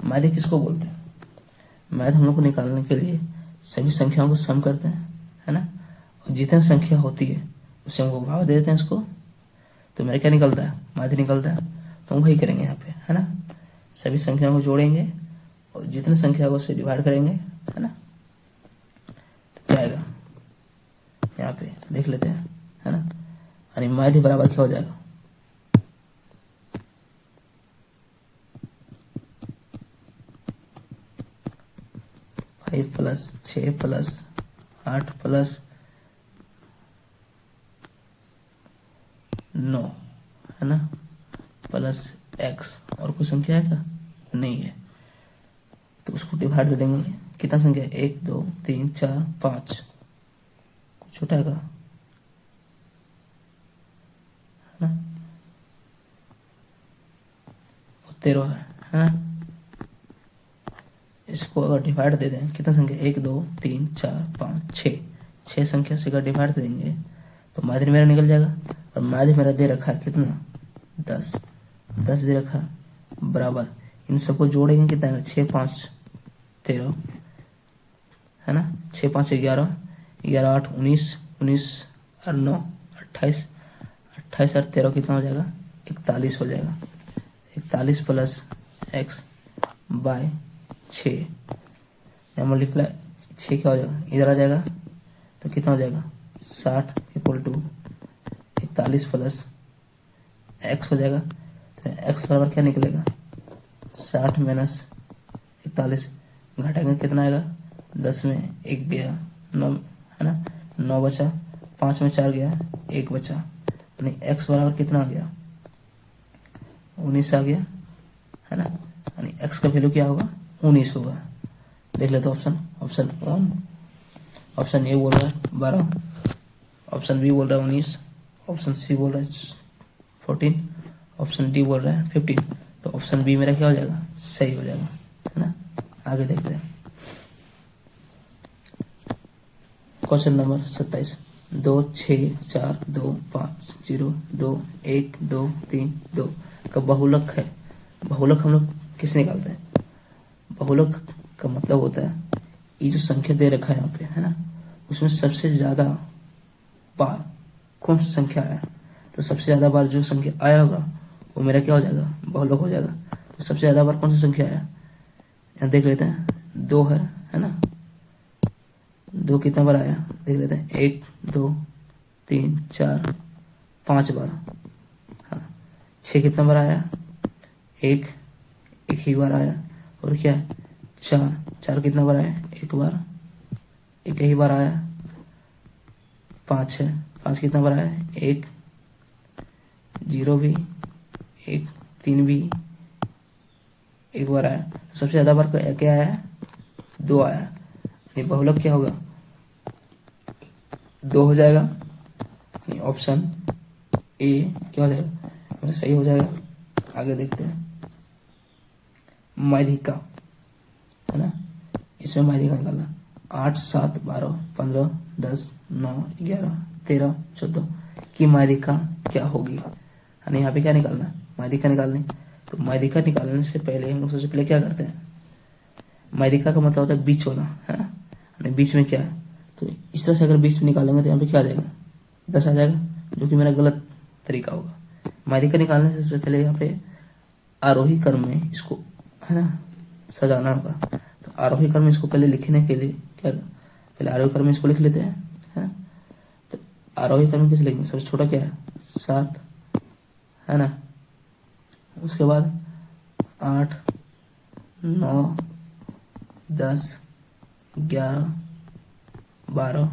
माध्य किसको बोलते हैं, माध्य हम लोग को निकालने के लिए सभी संख्याओं को सम करते हैं, है ना, और जितनी संख्या होती है उससे हमको भाग दे देते हैं इसको, तो मेरा क्या निकलता है माध्य निकलता है। तो हम वही करेंगे यहाँ पे, है ना, सभी संख्याओं को जोड़ेंगे और जितनी संख्या को उससे डिवाइड करेंगे, है ना, तो क्या आएगा यहाँ पे देख लेते हैं, है ना। यानी माध्य बराबर क्या हो जाएगा 5 प्लस 6 प्लस 8 प्लस 9, है ना, प्लस x, और कोई संख्या है क्या नहीं है, तो उसको डिवाइड दे देंगे। कितना संख्या 1 2 3 4 5, कुछ छोटा है का, है ना, 13 है ना। इसको अगर डिवाइड दे दें कितना संख्या 1 2 3 4 5 6 संख्या से अगर डिवाइड दे देंगे तो माध्य मेरा निकल जाएगा। और माध्य मेरा दे रखा है कितना 10 दे रखा बराबर, इन सबको जोड़ेंगे कितना है 6 5 13, है ना, 6 5 11 11 8 19 19 और 9 28 28 और 13 कितना हो जाएगा 41 हो जाएगा। 41 प्लस x बाय 6, या मल्टीप्लाई 6 क्या हो जाएगा इधर आ जाएगा तो कितना हो जाएगा 60 इक्वल टू 41 प्लस x हो जाएगा। तो x बराबर क्या निकलेगा 60 माइनस 41, घटाएंगे कितना आएगा 10 में 1 गया 9, है ना, 9 बचा, 5 में 4 गया 1 बचा, यानी x बराबर कितना आ गया 19 आ गया, है ना। यानी x का वैल्यू क्या होगा 19 होगा। देख लेते ऑप्शन 1, ऑप्शन ए बोल रहा है 12, ऑप्शन बी बोल रहा है 19, ऑप्शन सी बोल रहा है 14, ऑप्शन डी बोल रहा है 15। तो ऑप्शन बी मेरा क्या हो जाएगा सही हो जाएगा, है ना। आगे देखते हैं क्वेश्चन नंबर 27, 2 6 4 2 5 0 2 1 2 3 2 का बहुलक है। बहुलक हम लोग किस निकालते हैं? बहुलक का मतलब होता है ये जो संख्या दे रखा है यहाँ पे, है ना, उसमें सबसे ज्यादा बार कौन सी संख्या आया, तो सबसे ज्यादा बार जो संख्या आया होगा वो मेरा क्या हो जाएगा? बहुलक हो जाएगा। तो सबसे ज्यादा बार कौन सी संख्या आया, यहाँ देख लेते हैं। 2 है ना, 2 कितना बार आया देख लेते हैं। 1 2 3 4 5 बार। हाँ, 6 कितना बार आया? एक ही बार आया। और क्या है? 4 कितना बार आया? एक बार, एक ही बार आया। 5 है, 5 कितना बार आया? 1 0 भी, 1 3 भी, एक बार आया। तो सबसे ज्यादा बार क्या आया? 2 आया। यानी बहुलक क्या होगा? 2 हो जाएगा। यानी ऑप्शन ए क्या हो जाएगा? मेरा सही हो जाएगा। आगे देखते हैं। माध्यिका है ना, इसमें माध्यिका निकालना। 8 7 12 15 10 9 11 13 14 की माध्यिका क्या होगी? यानी यहाँ पे क्या निकालना? माध्यिका निकालनी। तो माध्यिका निकालने से पहले हम लोग सबसे पहले क्या करते हैं? माध्यिका का मतलब होता है बीच वाला, है ना, यानी बीच में क्या है। तो इस तरह से अगर बीच में निकालेंगे तो यहाँ पे क्या आ जाएगा? 10 आ जाएगा, जो कि मेरा गलत तरीका होगा। माध्यिका निकालने से सबसे पहले यहाँ पे आरोही क्रम में इसको, है ना, सजाना होगा। तो आरोही क्रम में इसको पहले लिखने के लिए क्या, पहले आरोही क्रम में इसको लिख लेते हैं, है ना। तो आरोही क्रम में कैसे लिखेंगे? सबसे छोटा क्या है? 7, है ना। उसके बाद 8 9 10 11 12,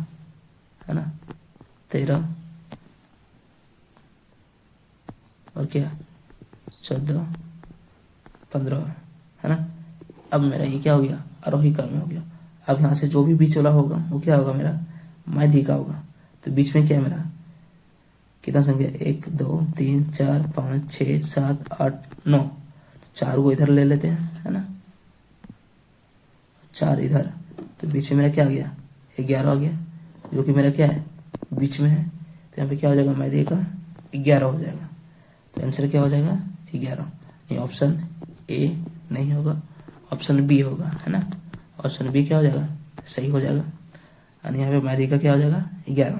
है ना, 13 और क्या 14 15, है ना। अब मेरा ये क्या हो गया? आरोही क्रम में हो गया। अब यहाँ से जो भी बीच वाला होगा वो क्या होगा? मेरा माध्यिका होगा। तो बीच में क्या है मेरा? कितना संख्या? 1 2 3 4 5 6 7 8 9। 4 को इधर ले लेते हैं, है ना, 4 इधर। तो बीच में मेरा क्या आ गया? 11 आ गया, जो कि मेरा क्या है? बीच में है। तो यहाँ पे क्या हो जाएगा? माध्यिका 11 हो जाएगा। तो आंसर क्या हो जाएगा? 11। ये ऑप्शन ए नहीं होगा, ऑप्शन बी होगा, है ना। ऑप्शन बी क्या हो जाएगा? सही हो जाएगा। यानी यहाँ पे माध्यिका क्या हो जाएगा? 11।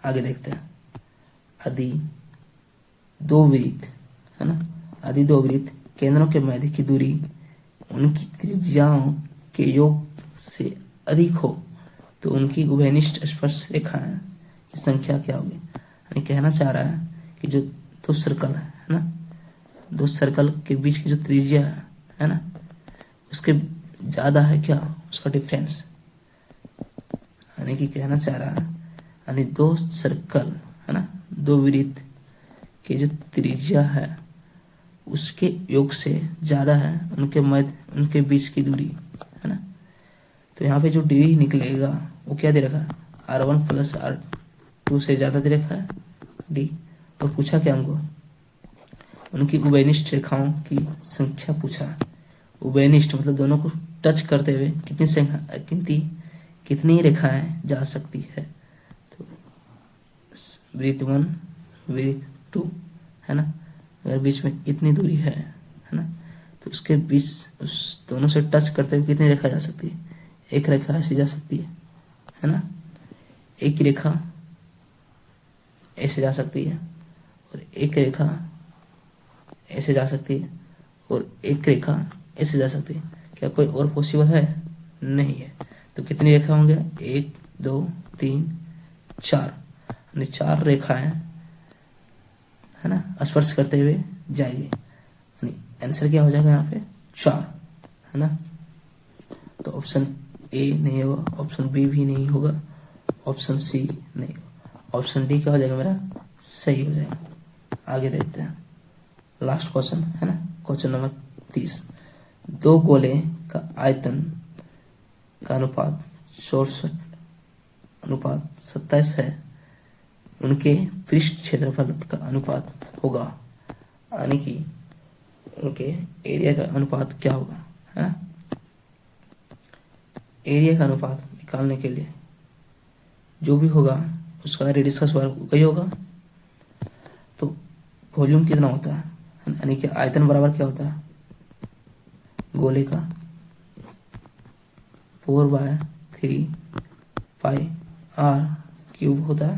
आगे देखते हैं। आदि दो वृत्त, है ना, आदि दो वृत्त केंद्रों के मध्य की दूरी उनकी त्रिज्याओं के योग से अधिक हो तो उनकी उभयनिष्ठ स्पर्श रेखाएं की संख्या क्या होगी? यानी कहना चाह रहा है कि जो दो सर्कल है ना, दो सर्कल के बीच की जो त्रिज्या है ना, उसके ज्यादा है क्या उसका डिफरेंस। यानी कि कहना चाह रहा है, यानी दो सर्कल है ना, दो वृत्त की जो त्रिज्या है उसके योग से ज्यादा है उनके मध्य, उनके बीच की दूरी, है ना। तो यहाँ पे जो डी निकलेगा वो क्या दे रखा है? R1 + R2 से ज्यादा दे रखा है डी। और पूछा क्या हमको? उनकी उभयनिष्ठ रेखाओं की संख्या पूछा। उभयनिष्ठ मतलब दोनों को टच करते हुए कितनी संख्या, कितनी रेखाएं जा सकती है। तो वृत्त 1 वृत्त 2, है ना, अगर बीच में इतनी दूरी है ना, तो उसके बीच उस दोनों से टच करते हुए कितनी रेखा जा सकती है? एक रेखा ऐसी जा सकती है ना, एक रेखा ऐसे जा सकती है और एक रेखा ऐसे जा सकती है और एक रेखा ऐसे जा सकती है। क्या कोई और पॉसिबल है? नहीं है। तो कितनी रेखा होंगे? 1 2 3 4, यानी 4 रेखाएं, है ना, स्पर्श करते हुए जाएगी। यानी आंसर क्या हो जाएगा यहाँ पे? 4, है ना। तो ऑप्शन ए नहीं होगा, ऑप्शन बी भी नहीं होगा, ऑप्शन सी नहीं होगा, ऑप्शन डी क्या हो जाएगा मेरा? सही हो जाएगा। आगे देखते हैं लास्ट क्वेश्चन, है ना, क्वेश्चन नंबर 30। दो गोले का आयतन का अनुपात 64:27 है, उनके पृष्ठ क्षेत्रफल का अनुपात होगा, यानी कि उनके एरिया का अनुपात क्या होगा, है ना। एरिया का अनुपात निकालने के लिए जो भी होगा उसका रेडियस का स्क्वायर वही होगा। तो वॉल्यूम कितना होता है, यानी कि आयतन बराबर क्या होता है गोले का 4/3πr³ होता है।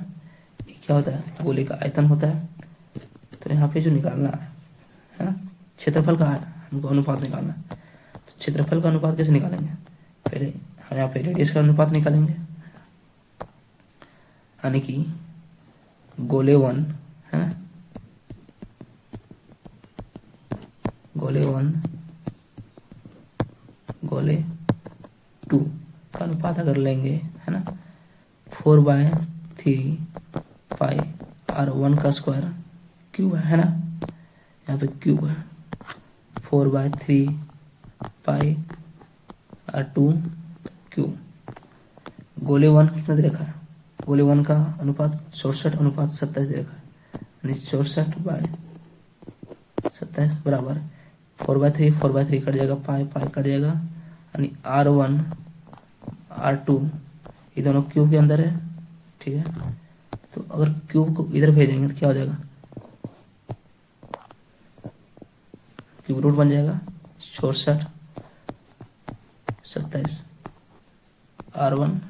ये क्या होता है, गोले का आयतन होता है। तो यहाँ पे जो निकालना है ना, क्षेत्रफल का हमको अनुपात निकालना है। तो क्षेत्रफल का अनुपात कैसे निकालेंगे, पहले हम यहाँ पे रेडियस का अनुपात निकालेंगे, यानी कि गोले 1 है ना, गोले 1 गोले 2 का अनुपात अगर लेंगे है ना, 4/3πr1 का स्क्वायर क्यूब है ना, यहाँ पे क्यूब है 4/3πr2 क्यूब। गोले 1 कितना दे रखा है, गोले 1 का अनुपात 64:27 दे रखा है, यानी 64/27 बराबर 4/3 कट जाएगा, पाई कट जाएगा, यानी R1 R2 ये दोनों क्यूब के अंदर है। ठीक है, तो अगर क्यूब को इधर भेजेंगे तो क्या हो जाएगा, क्यूब रूट बन जाएगा 64/27 R1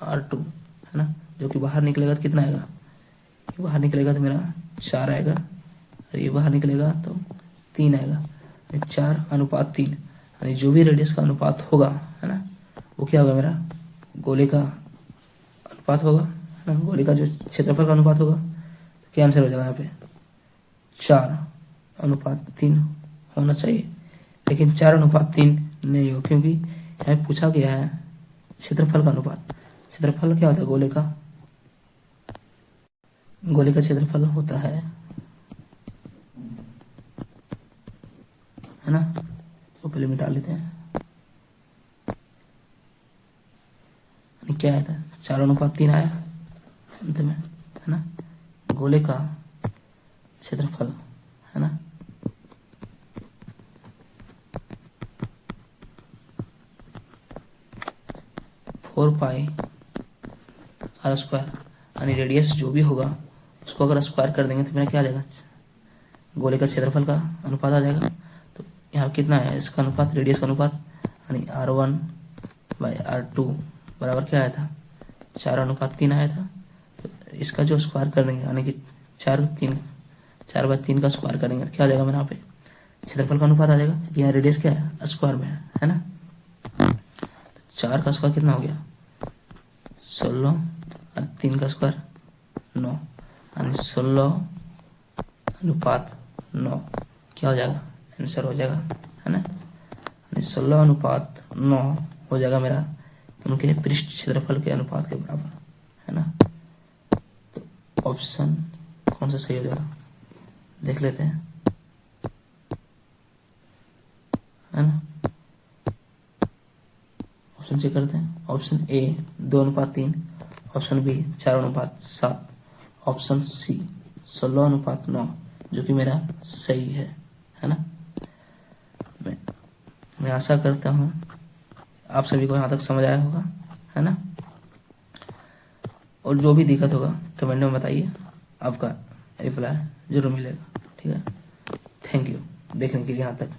R2 है ना, जो कि बाहर निकलेगा तो कितना आएगा, ये बाहर निकलेगा तो मेरा 4 आएगा, और ये बाहर निकलेगा तो 3 आएगा, 4:3, यानी जो भी रेडियस का अनुपात होगा है ना, वो क्या होगा, मेरा गोले का अनुपात होगा है ना, गोले का जो क्षेत्रफल का अनुपात होगा। तो क्या आंसर हो जाएगा यहाँ पे 4:3 होना चाहिए, लेकिन 4:3 नहीं हो, क्योंकि यहाँ पूछा गया है क्षेत्रफल का अनुपात। क्षेत्रफल क्या होता है, गोले का क्षेत्रफल होता है ना, तो पहले मिटा लेते हैं, क्या आया था 4:3 आया अंत में है ना, गोले का क्षेत्रफल है ना, फोर पाई आर स्क्वायर, यानी रेडियस जो भी होगा उसको अगर स्क्वायर कर देंगे तो मेरा क्या आ जाएगा, गोले का क्षेत्रफल का अनुपात आ जाएगा। तो यहाँ कितना है इसका अनुपात, रेडियस का अनुपात, यानी R1/R2 बराबर क्या आया था 4:3 आया था। तो इसका जो स्क्वायर कर देंगे, यानी कि 4/3 का स्क्वायर करेंगे तो क्या आ जाएगा मेरे यहाँ पे क्षेत्रफल का अनुपात आ जाएगा, क्योंकि यहाँ रेडियस क्या है स्क्वायर में है ना। 4 का स्क्वायर कितना हो गया 16, और 3 का स्क्वायर 9, यानी 16:9 क्या हो जाएगा, आंसर हो जाएगा है ना, यानी 16:9 हो जाएगा मेरा उनके पृष्ठ क्षेत्रफल के अनुपात के बराबर है ना। तो ऑप्शन कौन सा सही हो जाएगा देख लेते हैं है ना, ऑप्शन चेक करते हैं। Option A 2:3, option B 4:7, option C 16:9 जो कि मेरा सही है ना। मैं आशा करता हूँ आप सभी को यहाँ तक समझ आया होगा है ना, और जो भी दिक्कत होगा कमेंट में बताइए, आपका रिप्लाई जरूर मिलेगा। ठीक है, थैंक यू देखने के लिए यहाँ तक।